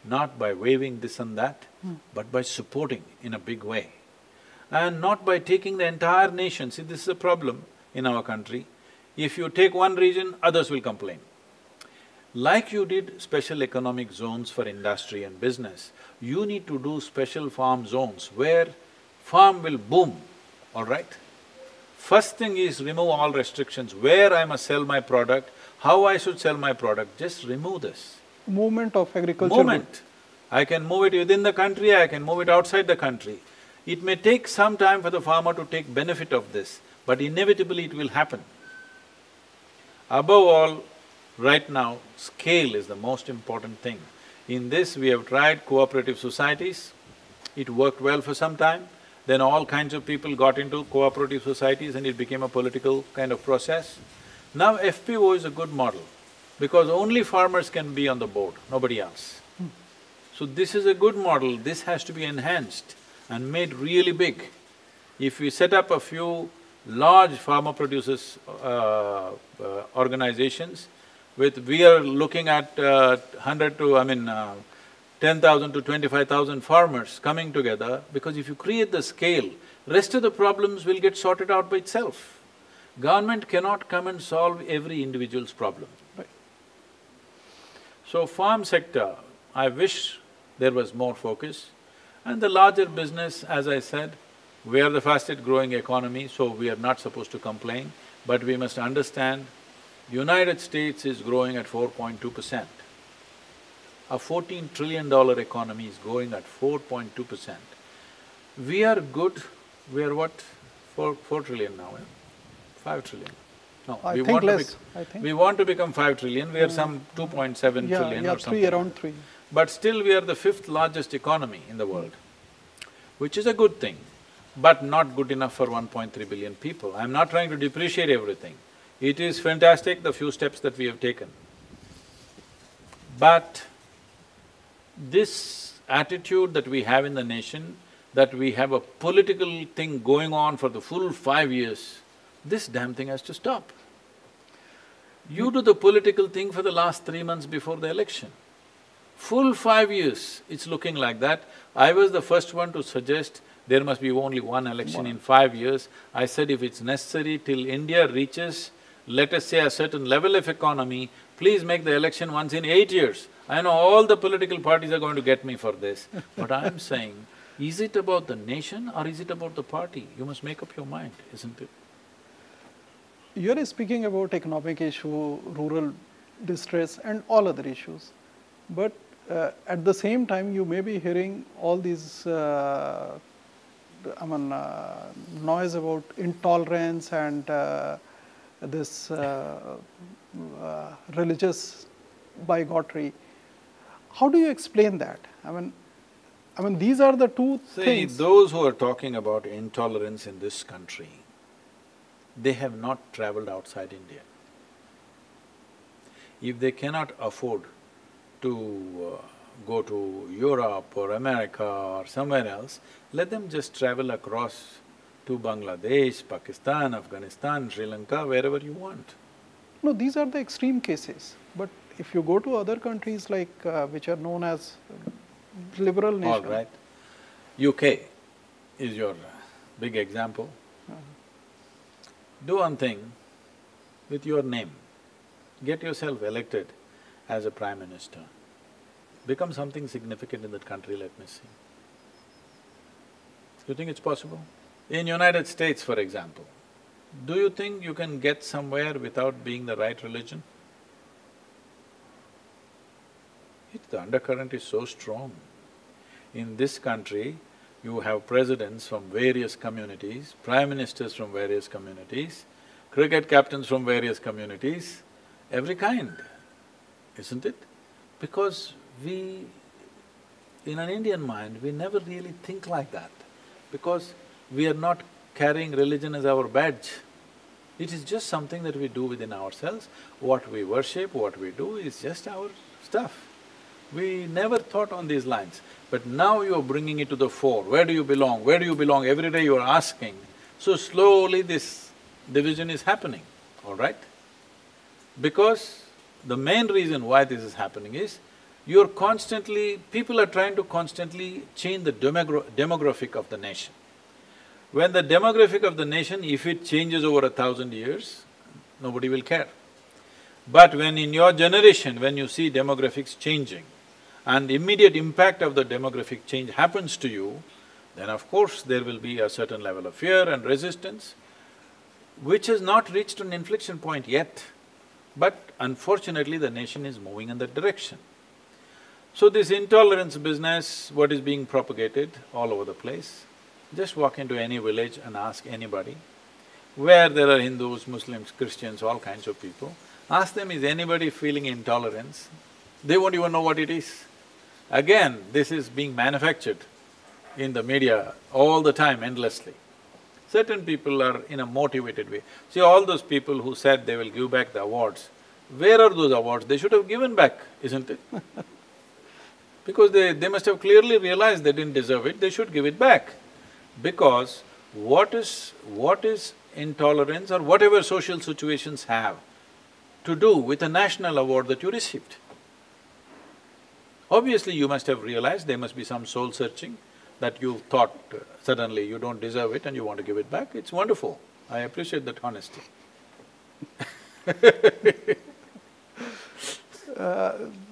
not by waving this and that, but by supporting in a big way. And not by taking the entire nation. See, this is a problem in our country. If you take one region, others will complain. Like you did special economic zones for industry and business, you need to do special farm zones where farm will boom, all right? First thing is remove all restrictions, where I must sell my product, how I should sell my product, just remove this. Movement of agriculture. Movement. I can move it within the country, I can move it outside the country. It may take some time for the farmer to take benefit of this, but inevitably it will happen. Above all, right now, scale is the most important thing. In this, we have tried cooperative societies, it worked well for some time, then all kinds of people got into cooperative societies and it became a political kind of process. Now FPO is a good model, because only farmers can be on the board, nobody else. So this is a good model, this has to be enhanced and made really big. If we set up a few large farmer producers organizations, we are looking at 10,000 to 25,000 farmers coming together, because if you create the scale, rest of the problems will get sorted out by itself. Government cannot come and solve every individual's problem. Right. So farm sector, I wish there was more focus. And the larger business, as I said, we are the fastest growing economy, so we are not supposed to complain, but we must understand, United States is growing at 4.2%. A $14 trillion economy is growing at 4.2%. We are good, we are what? 4 trillion now, eh? 5 trillion. No, I we think want to less, we want to become 5 trillion, we are some 2.7 trillion or something. around 3. But still we are the 5th largest economy in the world, which is a good thing, but not good enough for 1.3 billion people. I'm not trying to depreciate everything. It is fantastic, the few steps that we have taken. But this attitude that we have in the nation, that we have a political thing going on for the full 5 years, this damn thing has to stop. You do the political thing for the last 3 months before the election. Full 5 years, it's looking like that. I was the first one to suggest there must be only one election in 5 years. I said if it's necessary till India reaches let us say a certain level of economy, please make the election once in 8 years. I know all the political parties are going to get me for this, but I'm saying, is it about the nation or is it about the party? You must make up your mind, isn't it? You're speaking about economic issue, rural distress and all other issues. But at the same time, you may be hearing all these noise about intolerance and this religious bigotry. How do you explain that? I mean, these are the two things. See, those who are talking about intolerance in this country, they have not travelled outside India. If they cannot afford to go to Europe or America or somewhere else, let them just travel across to Bangladesh, Pakistan, Afghanistan, Sri Lanka, wherever you want. No, these are the extreme cases. But if you go to other countries like which are known as liberal nations. All right. UK is your big example. Do one thing with your name. Get yourself elected as a Prime Minister. Become something significant in that country, let me see. You think it's possible? In United States, for example, do you think you can get somewhere without being the right religion? The undercurrent is so strong. In this country, you have presidents from various communities, prime ministers from various communities, cricket captains from various communities, every kind, isn't it? Because we, in an Indian mind, we never really think like that, because we are not carrying religion as our badge. It is just something that we do within ourselves. What we worship, what we do is just our stuff. We never thought on these lines, but now you are bringing it to the fore. Where do you belong? Where do you belong? Every day you are asking. So slowly this division is happening, all right? Because the main reason why this is happening is, you're constantly… people are trying to constantly change the demographic of the nation. When the demographic of the nation, if it changes over 1,000 years, nobody will care. But when in your generation, when you see demographics changing, and immediate impact of the demographic change happens to you, then of course there will be a certain level of fear and resistance, which has not reached an inflection point yet. But unfortunately, the nation is moving in that direction. So this intolerance business, what is being propagated all over the place, just walk into any village and ask anybody, where there are Hindus, Muslims, Christians, all kinds of people, ask them, is anybody feeling intolerance? They won't even know what it is. Again, this is being manufactured in the media all the time, endlessly. Certain people are in a motivated way. See, all those people who said they will give back the awards, where are those awards? They should have given back, isn't it? Because they must have clearly realized they didn't deserve it, they should give it back. Because what is intolerance or whatever social situations have to do with a national award that you received? Obviously, you must have realized there must be some soul-searching, that you thought suddenly you don't deserve it and you want to give it back. It's wonderful. I appreciate that honesty.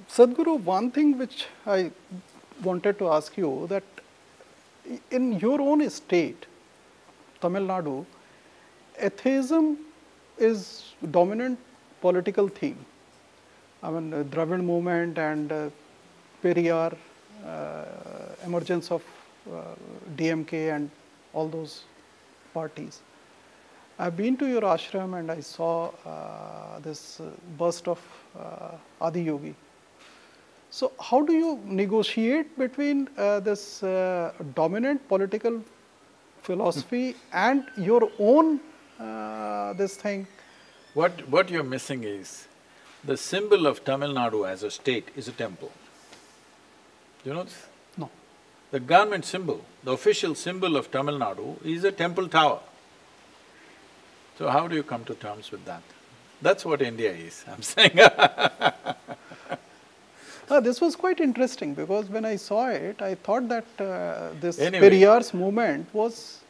Sadhguru, one thing which I wanted to ask you, that in your own state, Tamil Nadu, atheism is dominant political theme. I mean, Dravid movement and Periyar, emergence of DMK and all those parties. I've been to your ashram and I saw this bust of Adi Yogi. So how do you negotiate between this dominant political philosophy and your own this thing? What you're missing is, the symbol of Tamil Nadu as a state is a temple. Do you know this? No. The government symbol, the official symbol of Tamil Nadu is a temple tower. So how do you come to terms with that? That's what India is, I'm saying. This was quite interesting, because when I saw it, I thought that this Anyway. Periyar's movement was…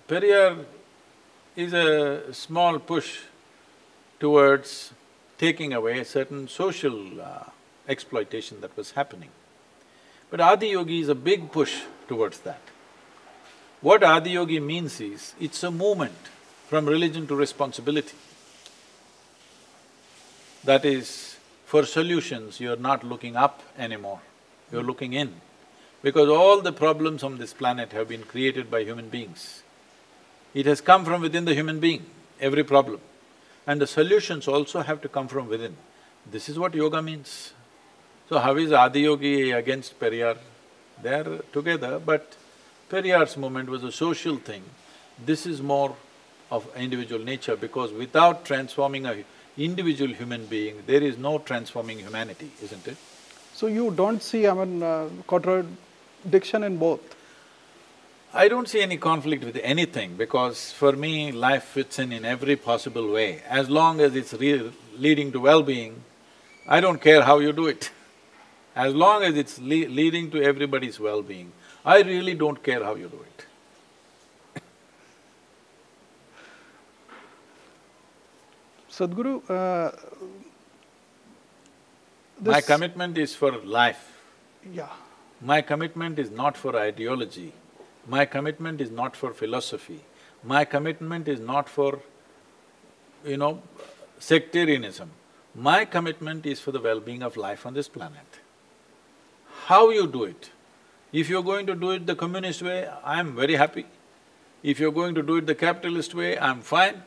Periyar is a small push towards taking away a certain social exploitation that was happening. But Adiyogi is a big push towards that. What Adiyogi means is, it's a movement from religion to responsibility. That is, for solutions, you're not looking up anymore, you're looking in. Because all the problems on this planet have been created by human beings. It has come from within the human being, every problem. And the solutions also have to come from within. This is what yoga means. So how is Adiyogi against Periyar? They're together, but Periyar's movement was a social thing. This is more of individual nature, because without transforming a individual human being, there is no transforming humanity, isn't it? So you don't see, contradiction in both? I don't see any conflict with anything, because for me, life fits in every possible way. As long as it's leading to well-being, I don't care how you do it. As long as it's leading to everybody's well-being, I really don't care how you do it. Sadhguru, My commitment is for life. Yeah. My commitment is not for ideology. My commitment is not for philosophy. My commitment is not for, sectarianism. My commitment is for the well-being of life on this planet. How you do it? If you're going to do it the communist way, I'm very happy. If you're going to do it the capitalist way, I'm fine.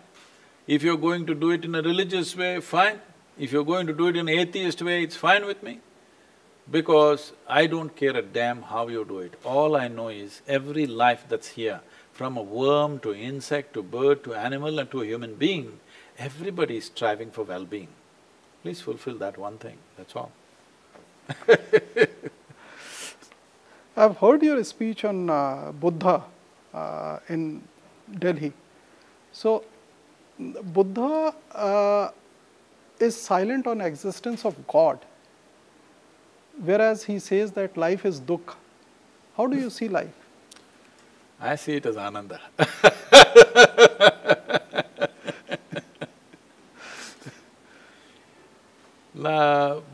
If you're going to do it in a religious way, fine. If you're going to do it in an atheist way, it's fine with me. Because I don't care a damn how you do it. All I know is every life that's here, from a worm to insect to bird to animal and to a human being, everybody is striving for well-being. Please fulfill that one thing, that's all. I've heard your speech on Buddha in Delhi. So, Buddha is silent on existence of God, whereas he says that life is dukkha. How do you see life? I see it as ananda.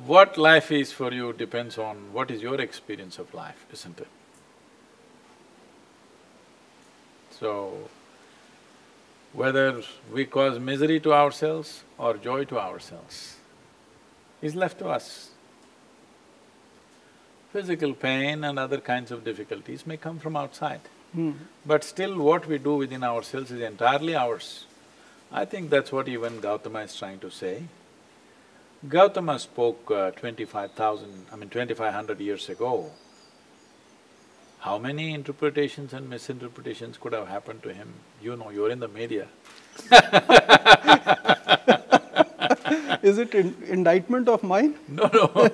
What life is for you depends on what is your experience of life, isn't it? So, whether we cause misery to ourselves or joy to ourselves is left to us. Physical pain and other kinds of difficulties may come from outside, but still what we do within ourselves is entirely ours. I think that's what even Gautama is trying to say. Gautama spoke 2500 years ago. How many interpretations and misinterpretations could have happened to him? You know, you're in the media. Is it indictment of mine? No,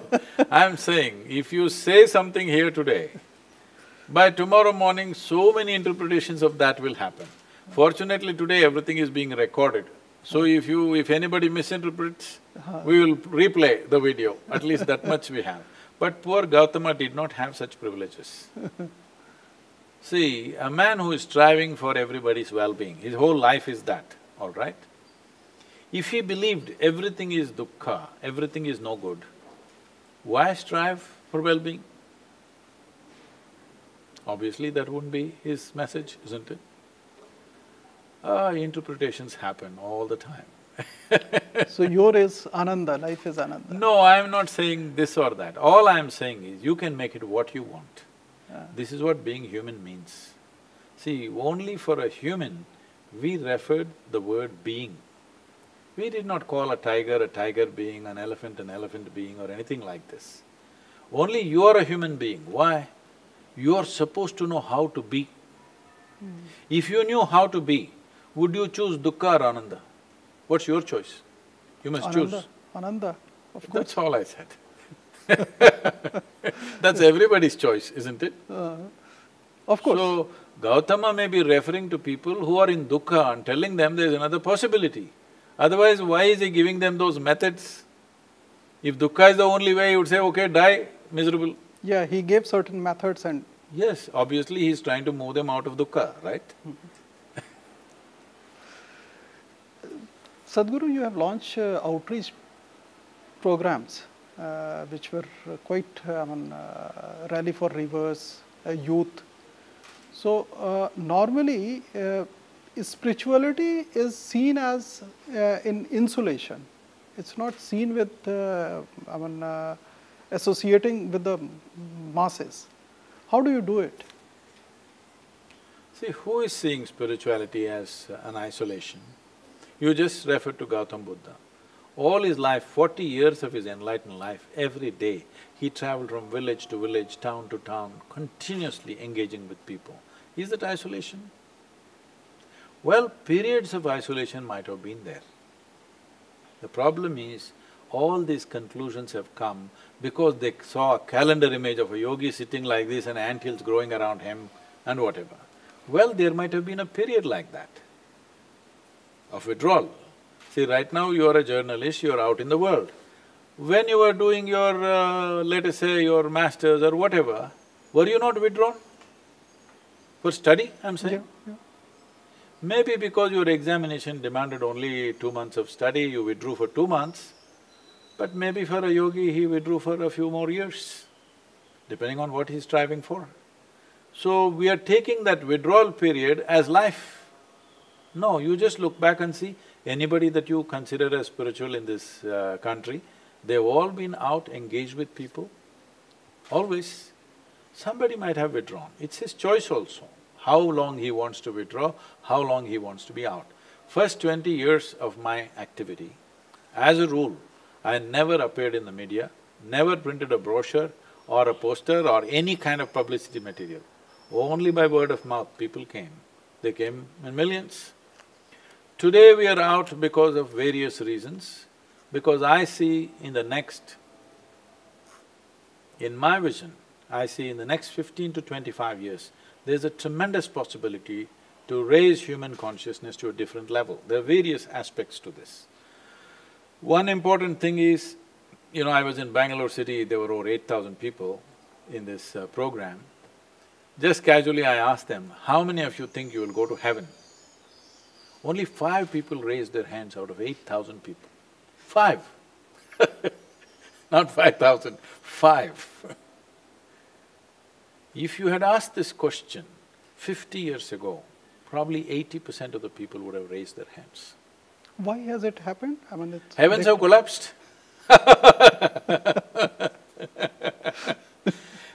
I'm saying, if you say something here today, by tomorrow morning, so many interpretations of that will happen. Fortunately, today everything is being recorded. So if anybody misinterprets, we will replay the video, at least that much we have. But poor Gautama did not have such privileges. See, a man who is striving for everybody's well-being, his whole life is that, all right? If he believed everything is dukkha, everything is no good, why strive for well-being? Obviously, that wouldn't be his message, isn't it? Interpretations happen all the time. So your is ananda, life is ananda. No, I'm not saying this or that. All I'm saying is, you can make it what you want. This is what being human means. See, only for a human, we referred the word being. We did not call a tiger being, an elephant being or anything like this. Only you are a human being. Why? You are supposed to know how to be. If you knew how to be, would you choose dukkha or ananda? What's your choice? You must choose. Ananda, of course. That's all I said. That's everybody's choice, isn't it? Of course. So, Gautama may be referring to people who are in dukkha and telling them there's another possibility. Otherwise, why is he giving them those methods? If dukkha is the only way, he would say, okay, die miserable. Yeah, he gave certain methods and… Yes, obviously he's trying to move them out of dukkha, right? Sadhguru, you have launched outreach programs which were quite Rally for Rivers, youth. So normally spirituality is seen as in insulation. It's not seen with associating with the masses. How do you do it? See, who is seeing spirituality as an isolation? You just referred to Gautam Buddha. All his life, 40 years of his enlightened life, every day, he traveled from village to village, town to town, continuously engaging with people. Is that isolation? Well, periods of isolation might have been there. The problem is, all these conclusions have come because they saw a calendar image of a yogi sitting like this and anthills growing around him and whatever. Well, there might have been a period like that of withdrawal. See, right now you are a journalist, you are out in the world. When you were doing your, let us say, your masters or whatever, were you not withdrawn? For study, I'm saying? Yeah. Maybe because your examination demanded only 2 months of study, you withdrew for 2 months, but maybe for a yogi, he withdrew for a few more years, depending on what he's striving for. So, we are taking that withdrawal period as life. No, you just look back and see, anybody that you consider as spiritual in this country, they've all been out engaged with people, always. Somebody might have withdrawn, it's his choice also, how long he wants to withdraw, how long he wants to be out. First 20 years of my activity, as a rule, I never appeared in the media, never printed a brochure or a poster or any kind of publicity material. Only by word of mouth people came. They came in millions. Today we are out because of various reasons, because I see in the next… in my vision, I see in the next 15 to 25 years, there's a tremendous possibility to raise human consciousness to a different level. There are various aspects to this. One important thing is, I was in Bangalore city, there were over 8,000 people in this program. Just casually I asked them, how many of you think you will go to heaven? Only 5 people raised their hands out of 8,000 people. 5 not 5,000, 5 If you had asked this question 50 years ago, probably 80% of the people would have raised their hands. Why has it happened? It's… Heavens have collapsed.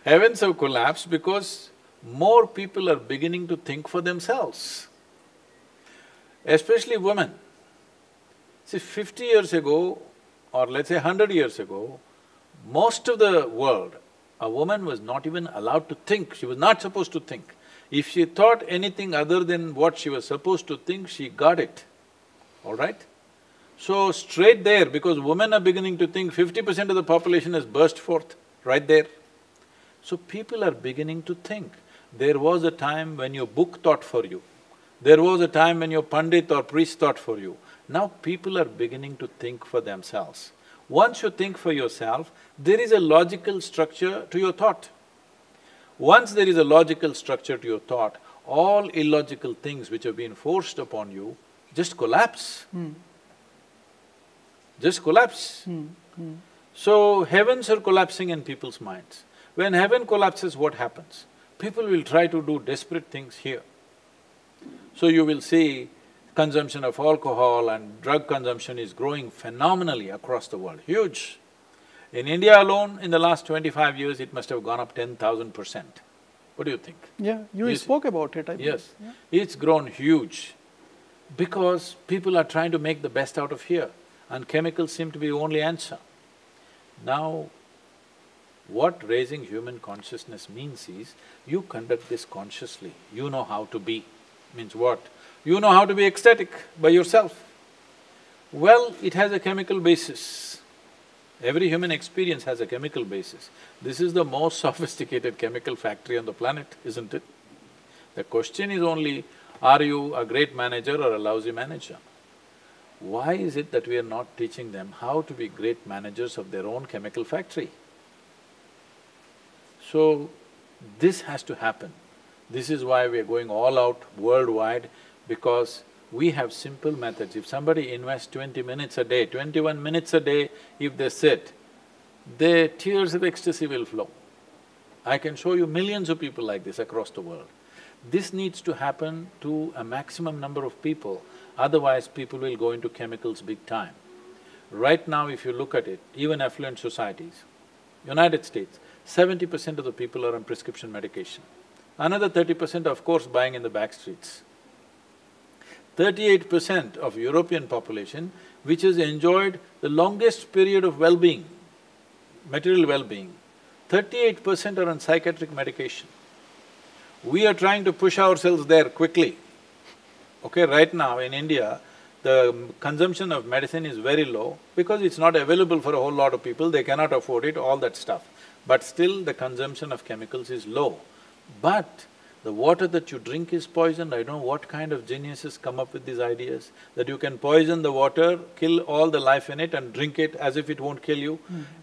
Heavens have collapsed because more people are beginning to think for themselves, especially women. See, 50 years ago, or let's say 100 years ago, most of the world, a woman was not even allowed to think, she was not supposed to think. If she thought anything other than what she was supposed to think, she got it, all right? So, straight there, because women are beginning to think, 50% of the population has burst forth, right there. So, people are beginning to think. There was a time when your book thought for you. There was a time when your pandit or priest thought for you. Now people are beginning to think for themselves. Once you think for yourself, there is a logical structure to your thought. Once there is a logical structure to your thought, all illogical things which have been forced upon you just collapse. Just collapse. So, heavens are collapsing in people's minds. When heaven collapses, what happens? People will try to do desperate things here. So you will see consumption of alcohol and drug consumption is growing phenomenally across the world, huge. In India alone, in the last 25 years, it must have gone up 10,000%. What do you think? Yeah, you spoke about it, I believe. Yes, it's grown huge because people are trying to make the best out of here and chemicals seem to be the only answer. Now, what raising human consciousness means is, you conduct this consciously, you know how to be. Means what? You know how to be ecstatic by yourself. Well, it has a chemical basis. Every human experience has a chemical basis. This is the most sophisticated chemical factory on the planet, isn't it? The question is only, are you a great manager or a lousy manager? Why is it that we are not teaching them how to be great managers of their own chemical factory? So, this has to happen. This is why we are going all out worldwide, because We have simple methods. If somebody invests 20 minutes a day, 21 minutes a day, if they sit, their tears of ecstasy will flow. I can show you millions of people like this across the world. This needs to happen to a maximum number of people, otherwise people will go into chemicals big time. Right now, if you look at it, even affluent societies, United States, 70% of the people are on prescription medication. Another 30% of course buying in the back streets. 38% of European population, which has enjoyed the longest period of well-being, material well-being, 38% are on psychiatric medication. We are trying to push ourselves there quickly. Okay, right now in India, the consumption of medicine is very low because it's not available for a whole lot of people, they cannot afford it, all that stuff. But still the consumption of chemicals is low. But the water that you drink is poisoned. I don't know what kind of geniuses come up with these ideas, that you can poison the water, kill all the life in it and drink it as if it won't kill you.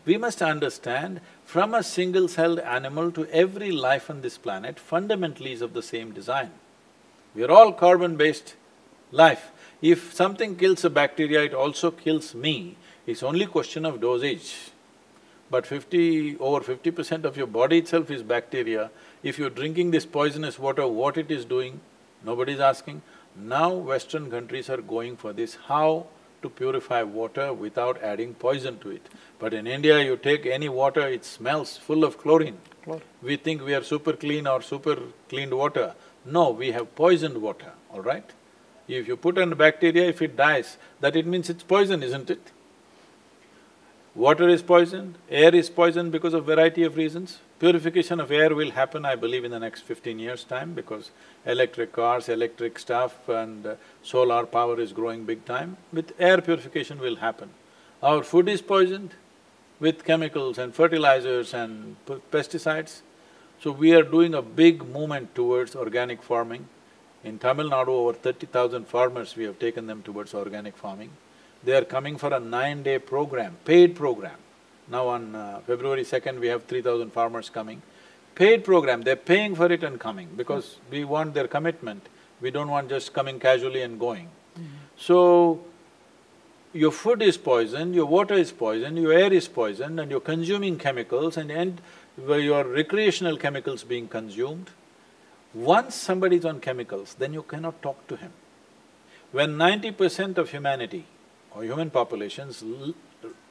We must understand, from a single-celled animal to every life on this planet, fundamentally is of the same design. We are all carbon-based life. If something kills a bacteria, it also kills me. It's only question of dosage. But over 50% of your body itself is bacteria. If you're drinking this poisonous water, what it is doing, nobody's asking. Now Western countries are going for this, how to purify water without adding poison to it. But in India, you take any water, it smells full of chlorine. We think we are super clean or super cleaned water. No, we have poisoned water, all right? If you put on bacteria, if it dies, that it means it's poison, isn't it? Water is poisoned, air is poisoned because of variety of reasons. Purification of air will happen, I believe, in the next 15 years' time because electric cars, electric stuff and solar power is growing big time. With air purification will happen. Our food is poisoned with chemicals and fertilizers and pesticides. So we are doing a big movement towards organic farming. In Tamil Nadu, over 30,000 farmers, we have taken them towards organic farming. They are coming for a 9-day program, paid program. Now on February 2nd, we have 3,000 farmers coming. Paid program, they're paying for it and coming because we want their commitment. We don't want just coming casually and going. So, your food is poisoned, your water is poisoned, your air is poisoned and you're consuming chemicals and your recreational chemicals being consumed. Once somebody is on chemicals, then you cannot talk to him. When 90% of humanity or human populations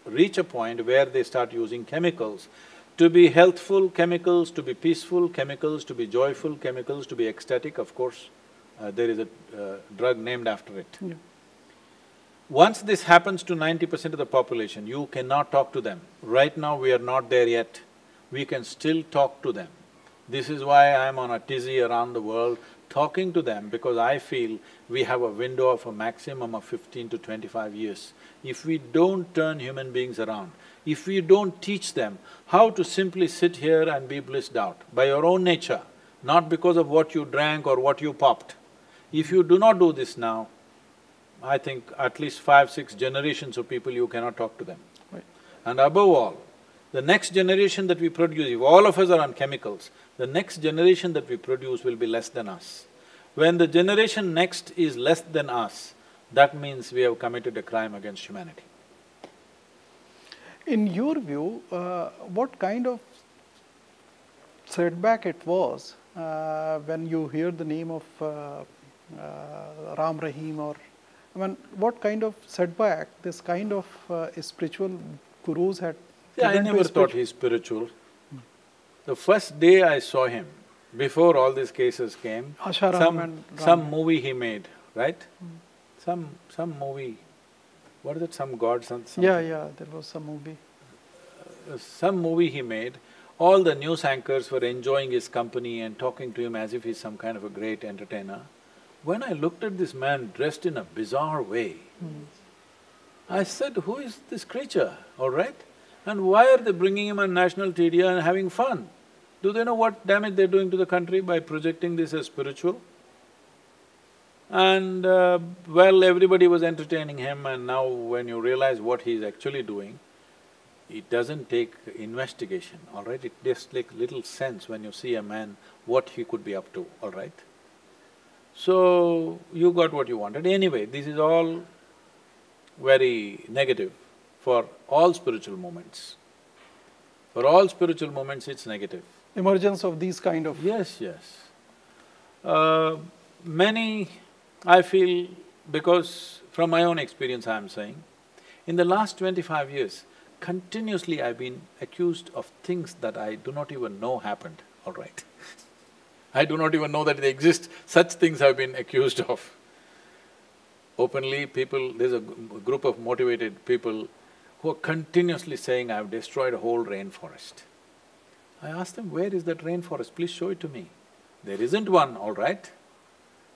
reach a point where they start using chemicals, to be healthful chemicals, to be peaceful chemicals, to be joyful chemicals, to be ecstatic, of course, there is a drug named after it. Once this happens to 90% of the population, you cannot talk to them. Right now we are not there yet, we can still talk to them. This is why I'm on a tizzy around the world, talking to them because I feel we have a window of a maximum of 15 to 25 years. If we don't turn human beings around, if we don't teach them how to simply sit here and be blissed out by your own nature, not because of what you drank or what you popped. If you do not do this now, I think at least 5, 6 generations of people you cannot talk to them. And above all, the next generation that we produce, if all of us are on chemicals, the next generation that we produce will be less than us. When the generation next is less than us, that means we have committed a crime against humanity. In your view, what kind of setback it was when you hear the name of Ram Rahim or… I mean, what kind of setback this kind of spiritual gurus had? Yeah, I never thought he's spiritual. The first day I saw him, before all these cases came, some movie he made, right? Some movie, what is it, some god, something? Yeah, there was some movie. Some movie he made, all the news anchors were enjoying his company and talking to him as if he's some kind of a great entertainer. When I looked at this man dressed in a bizarre way, I said, who is this creature, all right? And why are they bringing him on national TV and having fun? Do they know what damage they're doing to the country by projecting this as spiritual? And well, everybody was entertaining him and now when you realize what he's actually doing, it doesn't take investigation, all right? It just takes little sense when you see a man, what he could be up to, all right? So, you got what you wanted. Anyway, this is all very negative for all spiritual movements. For all spiritual movements, it's negative. Emergence of these kind of… Yes, yes. Many, I feel, because from my own experience I am saying, in the last 25 years, continuously I've been accused of things that I do not even know happened, all right. I do not even know that they exist, such things I've been accused of. Openly, people… there's a group of motivated people who are continuously saying, I've destroyed a whole rainforest. I asked them, where is that rainforest? Please show it to me. There isn't one, all right.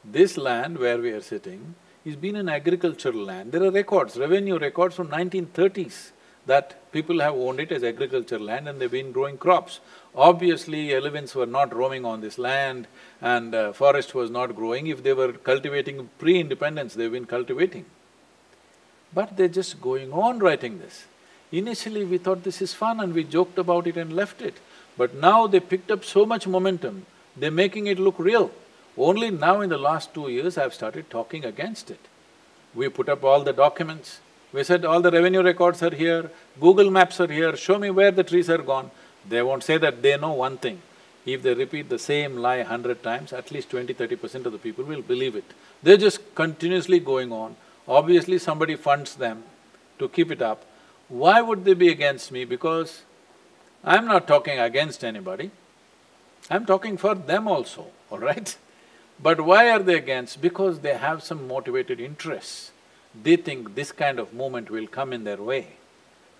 This land where we are sitting has been an agricultural land. There are records, revenue records from 1930s that people have owned it as agricultural land and they've been growing crops. Obviously, elephants were not roaming on this land and forest was not growing. If they were cultivating pre-independence, they've been cultivating. But they're just going on writing this. Initially, we thought this is fun and we joked about it and left it. But now they picked up so much momentum, they're making it look real. Only now in the last 2 years, I've started talking against it. We put up all the documents, we said all the revenue records are here, Google Maps are here, show me where the trees are gone. They won't say that they know one thing. If they repeat the same lie 100 times, at least 20–30% of the people will believe it. They're just continuously going on. Obviously, somebody funds them to keep it up. Why would they be against me? Because I'm not talking against anybody, I'm talking for them also, all right? But why are they against? Because they have some motivated interests. They think this kind of movement will come in their way.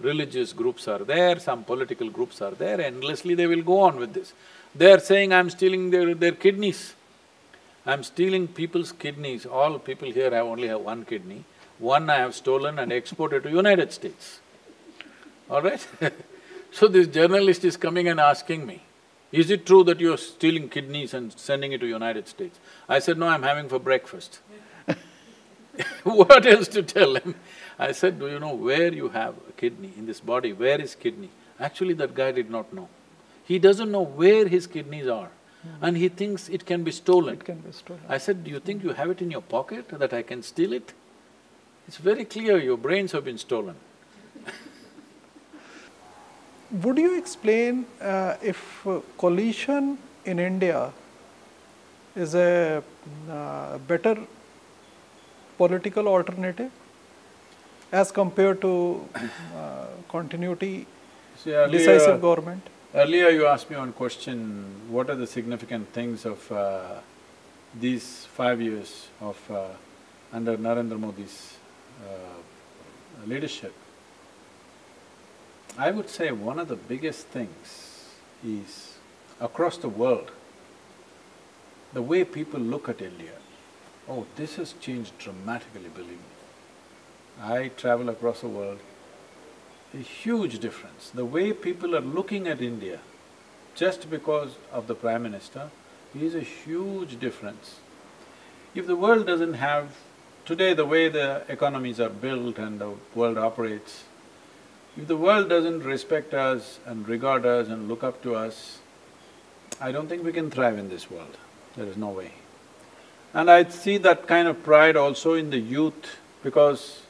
Religious groups are there, some political groups are there, endlessly they will go on with this. They are saying, I'm stealing their kidneys. I'm stealing people's kidneys. All people here only have one kidney. One I have stolen and exported to United States, all right? So this journalist is coming and asking me, is it true that you're stealing kidneys and sending it to United States? I said, no, I'm having for breakfast. What else to tell him? I said, do you know where you have a kidney in this body? Where is kidney? Actually, that guy did not know. He doesn't know where his kidneys are and he thinks it can be stolen. It can be stolen. I said, do you think you have it in your pocket that I can steal it? It's very clear your brains have been stolen. Would you explain if coalition in India is a better political alternative as compared to continuity, See, earlier, decisive government? Earlier you asked me one question, what are the significant things of these 5 years of under Narendra Modi's leadership? I would say one of the biggest things is, across the world, the way people look at India. Oh, this has changed dramatically, believe me. I travel across the world, a huge difference. The way people are looking at India, just because of the Prime Minister, is a huge difference. If the world doesn't have… today the way the economies are built and the world operates, if the world doesn't respect us and regard us and look up to us, I don't think we can thrive in this world. There is no way. And I see that kind of pride also in the youth, because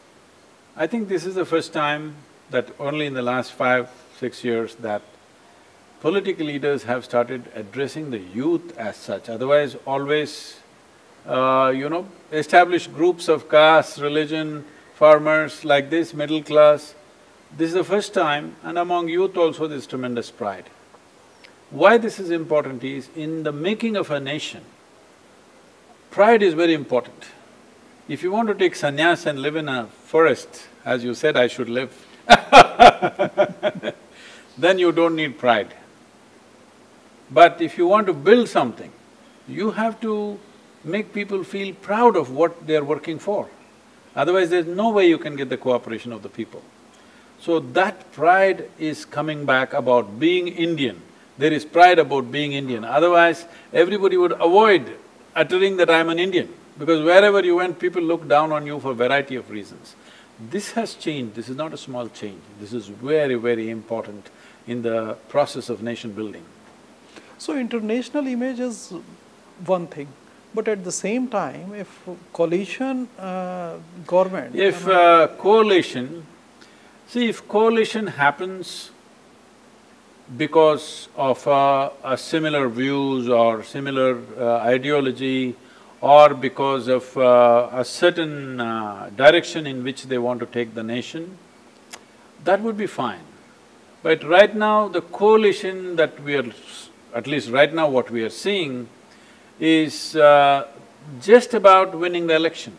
I think this is the first time that only in the last 5–6 years that political leaders have started addressing the youth as such. Otherwise, always, established groups of caste, religion, farmers like this, middle class. This is the first time, and among youth also there's tremendous pride. Why this is important is, in the making of a nation, pride is very important. If you want to take sannyas and live in a forest, as you said I should live, then you don't need pride. But if you want to build something, you have to make people feel proud of what they're working for. Otherwise, there's no way you can get the cooperation of the people. So that pride is coming back about being Indian. There is pride about being Indian, otherwise everybody would avoid uttering that I'm an Indian, because wherever you went, people looked down on you for a variety of reasons. This has changed, this is not a small change, this is very, very important in the process of nation building. So international image is one thing, But at the same time, if coalition government… If coalition… See, if coalition happens because of a similar views or similar ideology, or because of a certain direction in which they want to take the nation, that would be fine. But right now, the coalition that we are… at least right now what we are seeing is just about winning the election.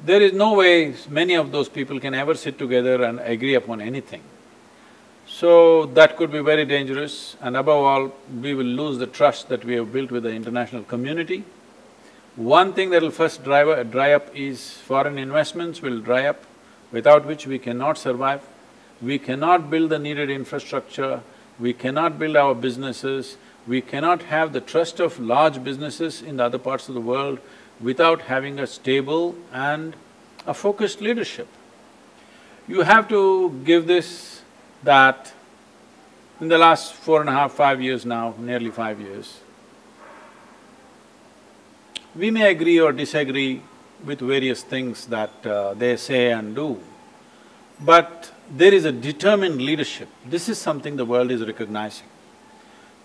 There is no way many of those people can ever sit together and agree upon anything. So that could be very dangerous, and above all, we will lose the trust that we have built with the international community. One thing that will first dry up is foreign investments will dry up, without which we cannot survive. We cannot build the needed infrastructure, we cannot build our businesses, we cannot have the trust of large businesses in the other parts of the world without having a stable and a focused leadership. You have to give this that in the last 4.5, 5 years now, nearly 5 years, we may agree or disagree with various things that they say and do, but there is a determined leadership. This is something the world is recognizing.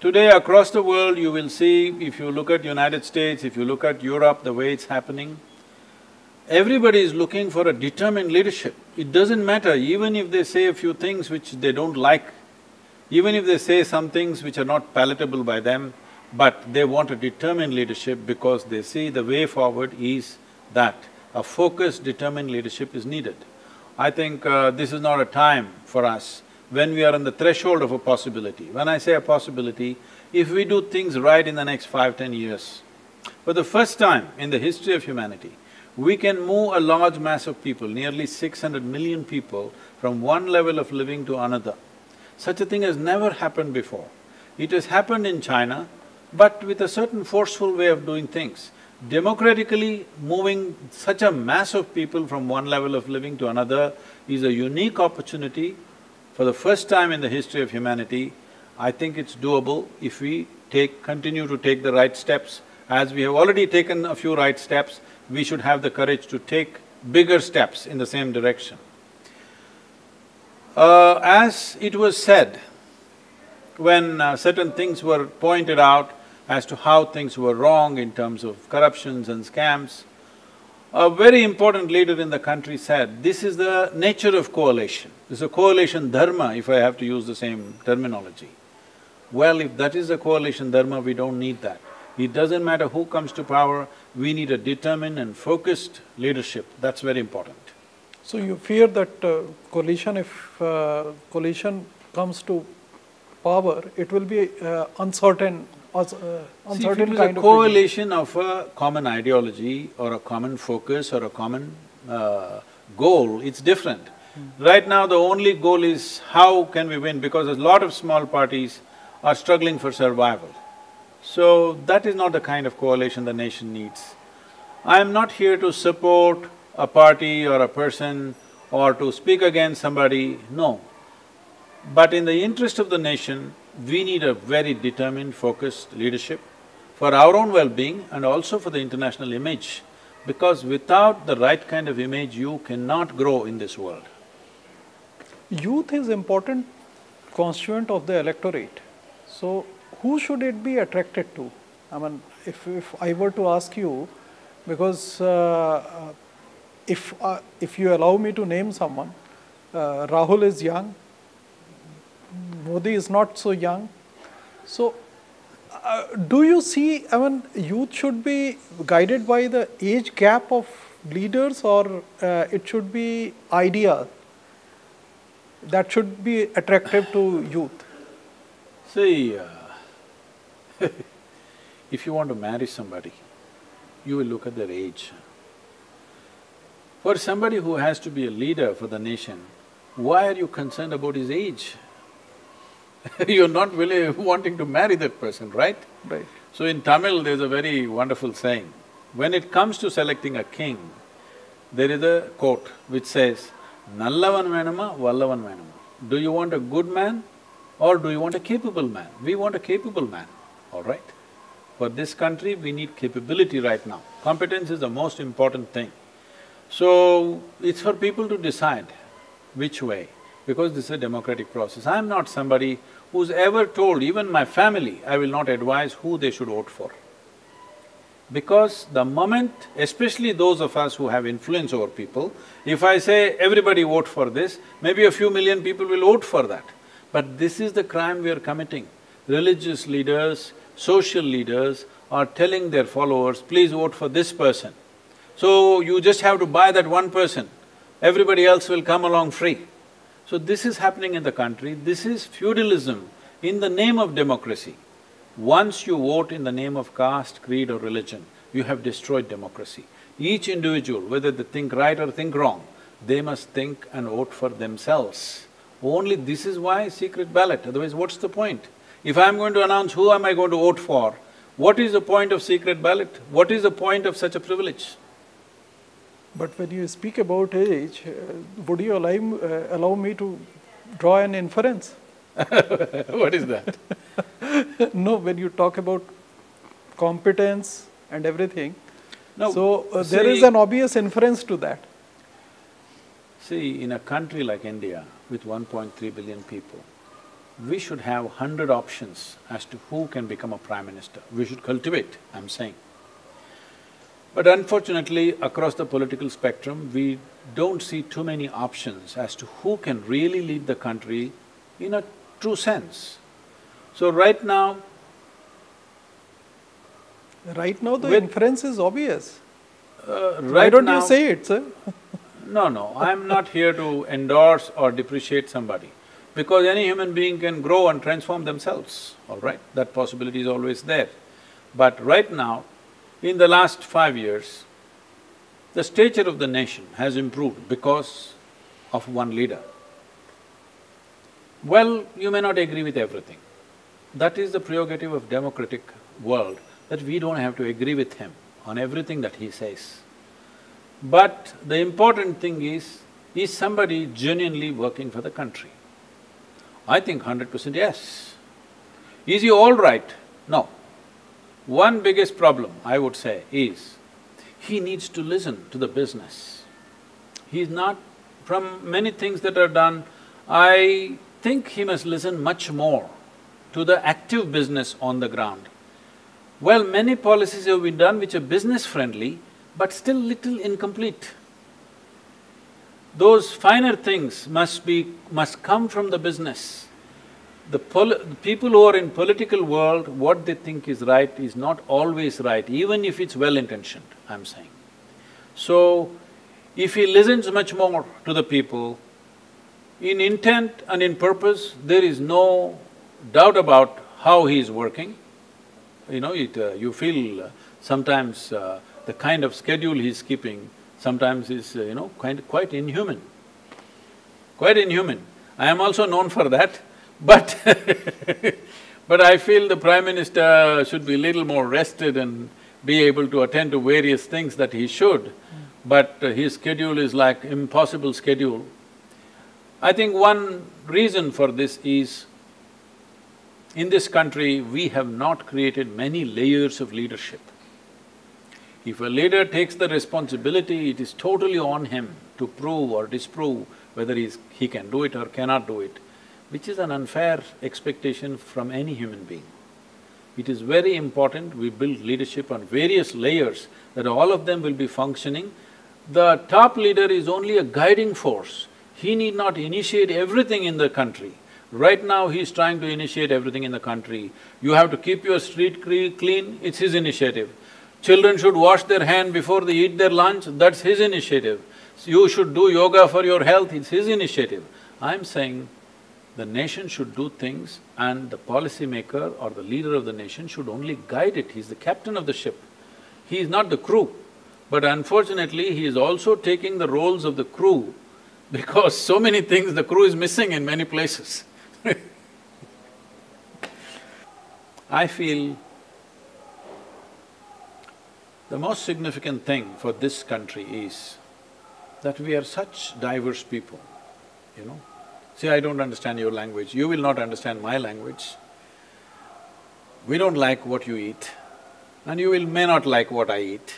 Today across the world you will see, if you look at United States, if you look at Europe, the way it's happening, everybody is looking for a determined leadership. It doesn't matter, even if they say a few things which they don't like, even if they say some things which are not palatable by them, but they want a determined leadership because they see the way forward is that a focused, determined leadership is needed. I think this is not a time for us when we are on the threshold of a possibility. When I say a possibility, if we do things right in the next 5, 10 years, for the first time in the history of humanity, we can move a large mass of people, nearly 600 million people, from one level of living to another. Such a thing has never happened before. It has happened in China, but with a certain forceful way of doing things. Democratically moving such a mass of people from one level of living to another is a unique opportunity. For the first time in the history of humanity, I think it's doable if we continue to take the right steps. As we have already taken a few right steps, we should have the courage to take bigger steps in the same direction. As it was said, when certain things were pointed out as to how things were wrong in terms of corruptions and scams, a very important leader in the country said, this is the nature of coalition. This is a coalition dharma, if I have to use the same terminology. Well, if that is a coalition dharma, we don't need that. It doesn't matter who comes to power, we need a determined and focused leadership. That's very important. So you fear that coalition, if coalition comes to power, it will be uncertain See, if it is a coalition of a common ideology or a common focus or a common goal, it's different. Right now the only goal is how can we win, because a lot of small parties are struggling for survival. So that is not the kind of coalition the nation needs. I am not here to support a party or a person or to speak against somebody, no. But in the interest of the nation, we need a very determined, focused leadership for our own well-being and also for the international image, because without the right kind of image, you cannot grow in this world. Youth is important constituent of the electorate. So, who should it be attracted to? I mean, if I were to ask you, because if you allow me to name someone, Rahul is young, Modi is not so young. So, do you see, I mean, youth should be guided by the age gap of leaders, or it should be idea that should be attractive to youth? See, if you want to marry somebody, you will look at their age. For somebody who has to be a leader for the nation, why are you concerned about his age? You're not really wanting to marry that person, right? Right. So in Tamil, there's a very wonderful saying. When it comes to selecting a king, there is a quote which says, Nallavan venuma, Vallavan venuma. Do you want a good man or do you want a capable man? We want a capable man, all right? For this country, we need capability right now. Competence is the most important thing. So, it's for people to decide which way, because this is a democratic process. I'm not somebody who's ever told, even my family, I will not advise who they should vote for. Because the moment, especially those of us who have influence over people, if I say everybody vote for this, maybe a few million people will vote for that. But this is the crime we are committing. Religious leaders, social leaders are telling their followers, please vote for this person. So you just have to buy that one person, everybody else will come along free. So this is happening in the country, this is feudalism in the name of democracy. Once you vote in the name of caste, creed or religion, you have destroyed democracy. Each individual, whether they think right or think wrong, they must think and vote for themselves. Only this is why secret ballot, otherwise what's the point? If I'm going to announce who am I going to vote for, what is the point of secret ballot? What is the point of such a privilege? But when you speak about age, would you allow me to draw an inference? What is that? No, when you talk about competence and everything, no, so there is an obvious inference to that. See, in a country like India, with 1.3 billion people, we should have 100 options as to who can become a prime minister. We should cultivate, I'm saying. But unfortunately, across the political spectrum, we don't see too many options as to who can really lead the country in a true sense. So right now… Right now the inference is obvious. Right Why don't now, you say it, sir? No, I'm not here to endorse or depreciate somebody, because any human being can grow and transform themselves, all right? That possibility is always there. But right now, in the last 5 years, the stature of the nation has improved because of one leader. Well, you may not agree with everything. That is the prerogative of democratic world, that we don't have to agree with him on everything that he says. But the important thing is somebody genuinely working for the country? I think 100% yes. Is he all right? No. One biggest problem, I would say, is he needs to listen to the business. He's not… From many things that are done, I think he must listen much more to the active business on the ground. Well, many policies have been done which are business-friendly, but still little incomplete. Those finer things must come from the business. The people who are in political world, what they think is right is not always right, even if it's well-intentioned, I'm saying. So, if he listens much more to the people, in intent and in purpose, there is no doubt about how he is working. You know, you feel sometimes the kind of schedule he's keeping sometimes is, quite inhuman. Quite inhuman. I am also known for that, but but I feel the Prime Minister should be little more rested and be able to attend to various things that he should, but his schedule is like impossible schedule. I think one reason for this is, in this country, we have not created many layers of leadership. If a leader takes the responsibility, it is totally on him to prove or disprove whether he can do it or cannot do it, which is an unfair expectation from any human being. It is very important we build leadership on various layers, that all of them will be functioning. The top leader is only a guiding force. He need not initiate everything in the country. Right now, he is trying to initiate everything in the country. You have to keep your street clean, it's his initiative. Children should wash their hand before they eat their lunch, that's his initiative. You should do yoga for your health, it's his initiative. I'm saying the nation should do things and the policy maker or the leader of the nation should only guide it. He's the captain of the ship. He is not the crew. But unfortunately, he is also taking the roles of the crew because so many things the crew is missing in many places. I feel the most significant thing for this country is that we are such diverse people, you know. See, I don't understand your language, you will not understand my language. We don't like what you eat, and you may not like what I eat.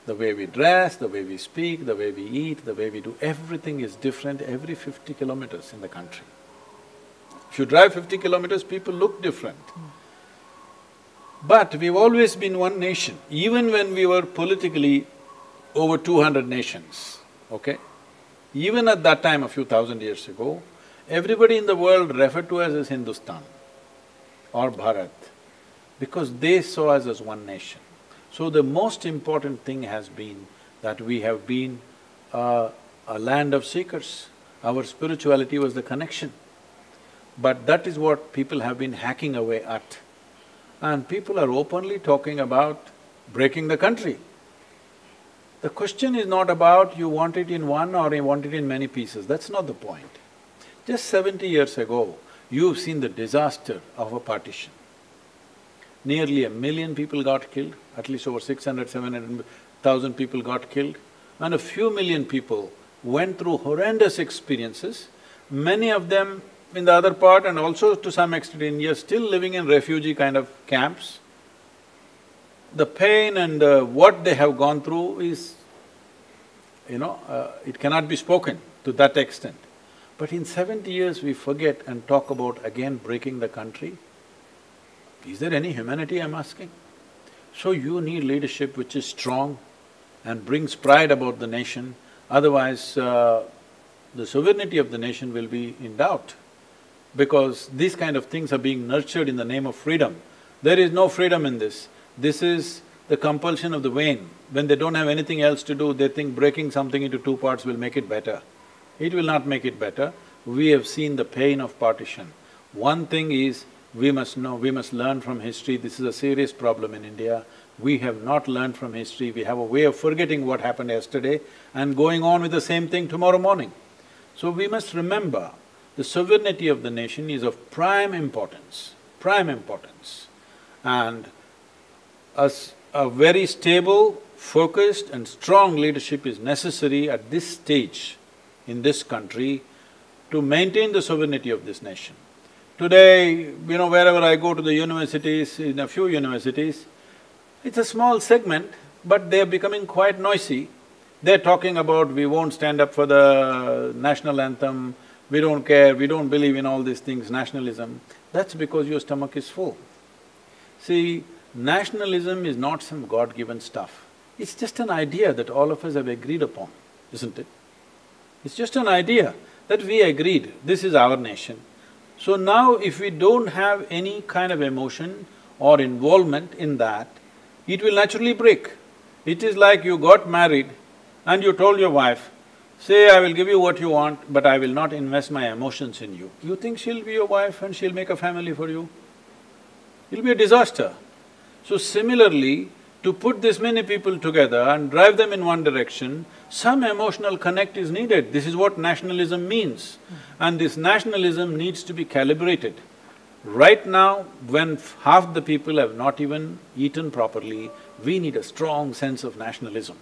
The way we dress, the way we speak, the way we eat, the way we do, everything is different every 50 kilometers in the country. If you drive 50 kilometers, people look different. But we've always been one nation, even when we were politically over 200 nations, okay? Even at that time, a few thousand years ago, everybody in the world referred to us as Hindustan or Bharat, because they saw us as one nation. So the most important thing has been that we have been a land of seekers. Our spirituality was the connection. But that is what people have been hacking away at. And people are openly talking about breaking the country. The question is not about you want it in one or you want it in many pieces, that's not the point. Just 70 years ago, you've seen the disaster of a partition. Nearly 1 million people got killed, at least over 600, 700,000 people got killed, and a few million people went through horrendous experiences, many of them in the other part and also to some extent in India, still living in refugee kind of camps. The pain and what they have gone through is, it cannot be spoken to that extent. But in 70 years we forget and talk about again breaking the country. Is there any humanity, I'm asking? So you need leadership which is strong and brings pride about the nation, otherwise the sovereignty of the nation will be in doubt. Because these kind of things are being nurtured in the name of freedom. There is no freedom in this. This is the compulsion of the vain. When they don't have anything else to do, they think breaking something into two parts will make it better. It will not make it better. We have seen the pain of partition. One thing is, we must know, we must learn from history. This is a serious problem in India. We have not learned from history. We have a way of forgetting what happened yesterday and going on with the same thing tomorrow morning. So we must remember, the sovereignty of the nation is of prime importance. And a very stable, focused and strong leadership is necessary at this stage in this country to maintain the sovereignty of this nation. Today, wherever I go to the universities, in a few universities, it's a small segment, but they're becoming quite noisy. They're talking about, we won't stand up for the national anthem, we don't care, we don't believe in all these things, nationalism. That's because your stomach is full. See, nationalism is not some God-given stuff. It's just an idea that all of us have agreed upon, isn't it? It's just an idea that we agreed, this is our nation. So now if we don't have any kind of emotion or involvement in that, it will naturally break. It is like you got married and you told your wife, say, I will give you what you want, but I will not invest my emotions in you. You think she'll be your wife and she'll make a family for you? It'll be a disaster. So similarly, to put this many people together and drive them in one direction, some emotional connect is needed. This is what nationalism means. And this nationalism needs to be calibrated. Right now, when half the people have not even eaten properly, we need a strong sense of nationalism.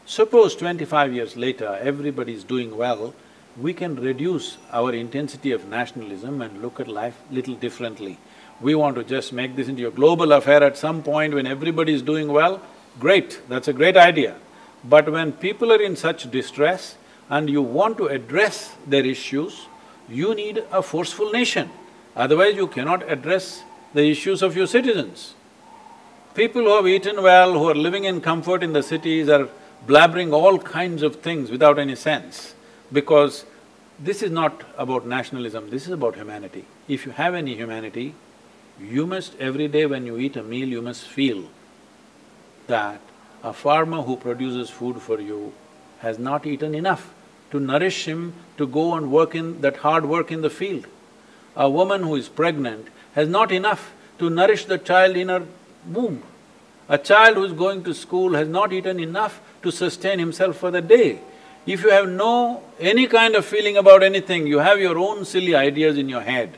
Suppose 25 years later, everybody is doing well, we can reduce our intensity of nationalism and look at life little differently. We want to just make this into a global affair at some point when everybody is doing well, great, that's a great idea. But when people are in such distress and you want to address their issues, you need a forceful nation. Otherwise you cannot address the issues of your citizens. People who have eaten well, who are living in comfort in the cities are blabbering all kinds of things without any sense, because this is not about nationalism, this is about humanity. If you have any humanity, you must, every day when you eat a meal, you must feel that a farmer who produces food for you has not eaten enough to nourish him to go and work in that hard work in the field. A woman who is pregnant has not enough to nourish the child in her womb. A child who is going to school has not eaten enough to sustain himself for the day. If you have any kind of feeling about anything, you have your own silly ideas in your head,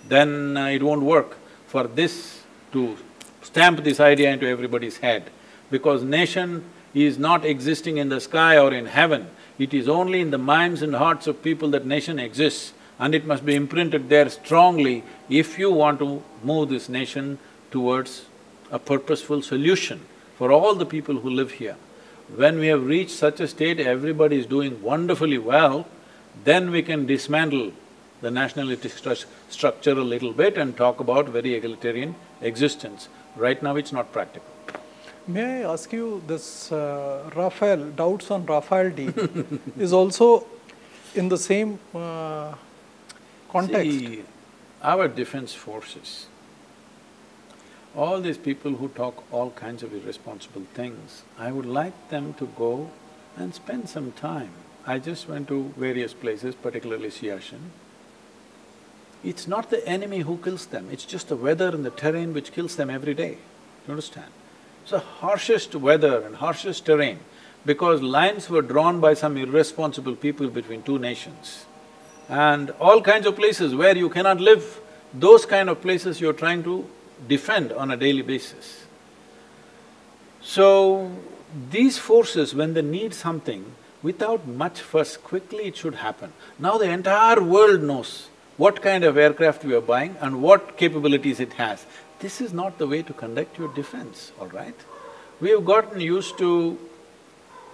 then it won't work for this to stamp this idea into everybody's head. Because nation is not existing in the sky or in heaven, it is only in the minds and hearts of people that nation exists, and it must be imprinted there strongly if you want to move this nation towards a purposeful solution for all the people who live here. When we have reached such a state, everybody is doing wonderfully well, then we can dismantle the nationalistic structure a little bit and talk about very egalitarian existence. Right now it's not practical. May I ask you, this Raphael, doubts on Raphael D is also in the same context? See, our defense forces, all these people who talk all kinds of irresponsible things, I would like them to go and spend some time. I just went to various places, particularly Siachen. It's not the enemy who kills them, it's just the weather and the terrain which kills them every day. You understand? It's the harshest weather and harshest terrain because lines were drawn by some irresponsible people between two nations. And all kinds of places where you cannot live, those kind of places you're trying to defend on a daily basis. So, these forces, when they need something, without much fuss, quickly it should happen. Now the entire world knows what kind of aircraft we are buying and what capabilities it has. This is not the way to conduct your defense, all right? We have gotten used to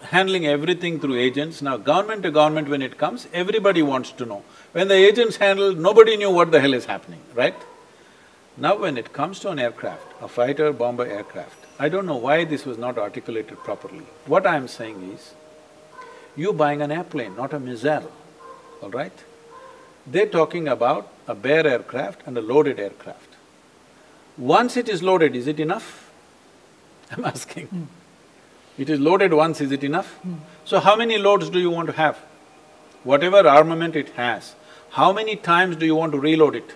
handling everything through agents. Now government to government when it comes, everybody wants to know. When the agents handled, nobody knew what the hell is happening, right? Now when it comes to an aircraft, a fighter bomber aircraft, I don't know why this was not articulated properly. What I'm saying is, you buying an airplane, not a missile, all right? They're talking about a bare aircraft and a loaded aircraft. Once it is loaded, is it enough? I'm asking. It is loaded once, is it enough? So how many loads do you want to have? Whatever armament it has, how many times do you want to reload it?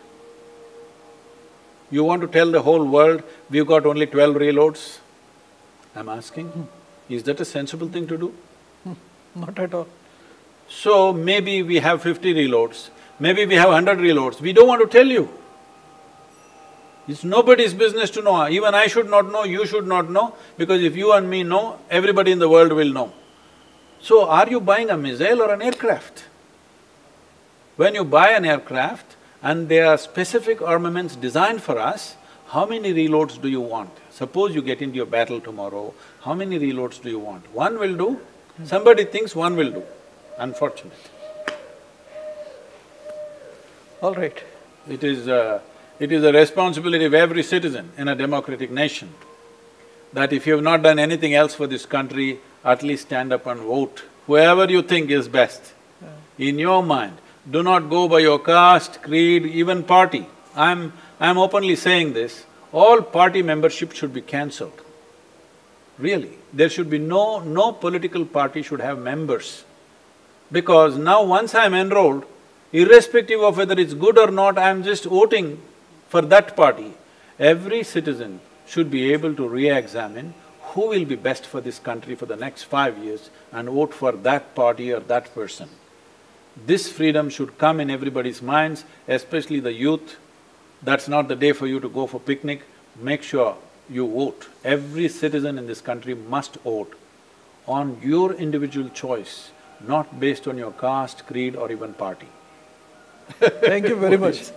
You want to tell the whole world, we've got only 12 reloads? I'm asking, is that a sensible thing to do? Not at all. So maybe we have 50 reloads, maybe we have 100 reloads, we don't want to tell you. It's nobody's business to know, even I should not know, you should not know, because if you and me know, everybody in the world will know. So are you buying a missile or an aircraft? When you buy an aircraft and there are specific armaments designed for us, how many reloads do you want? Suppose you get into your battle tomorrow, how many reloads do you want? One will do, somebody thinks one will do, unfortunate. All right. It is a responsibility of every citizen in a democratic nation that if you have not done anything else for this country, at least stand up and vote, whoever you think is best. In your mind, do not go by your caste, creed, even party. I'm openly saying this, all party membership should be cancelled. Really, there should be no political party should have members. Because now once I'm enrolled, irrespective of whether it's good or not, I'm just voting for that party. Every citizen should be able to re-examine who will be best for this country for the next 5 years and vote for that party or that person. This freedom should come in everybody's minds, especially the youth. That's not the day for you to go for picnic. Make sure you vote. Every citizen in this country must vote on your individual choice, not based on your caste, creed or even party. Thank you very much.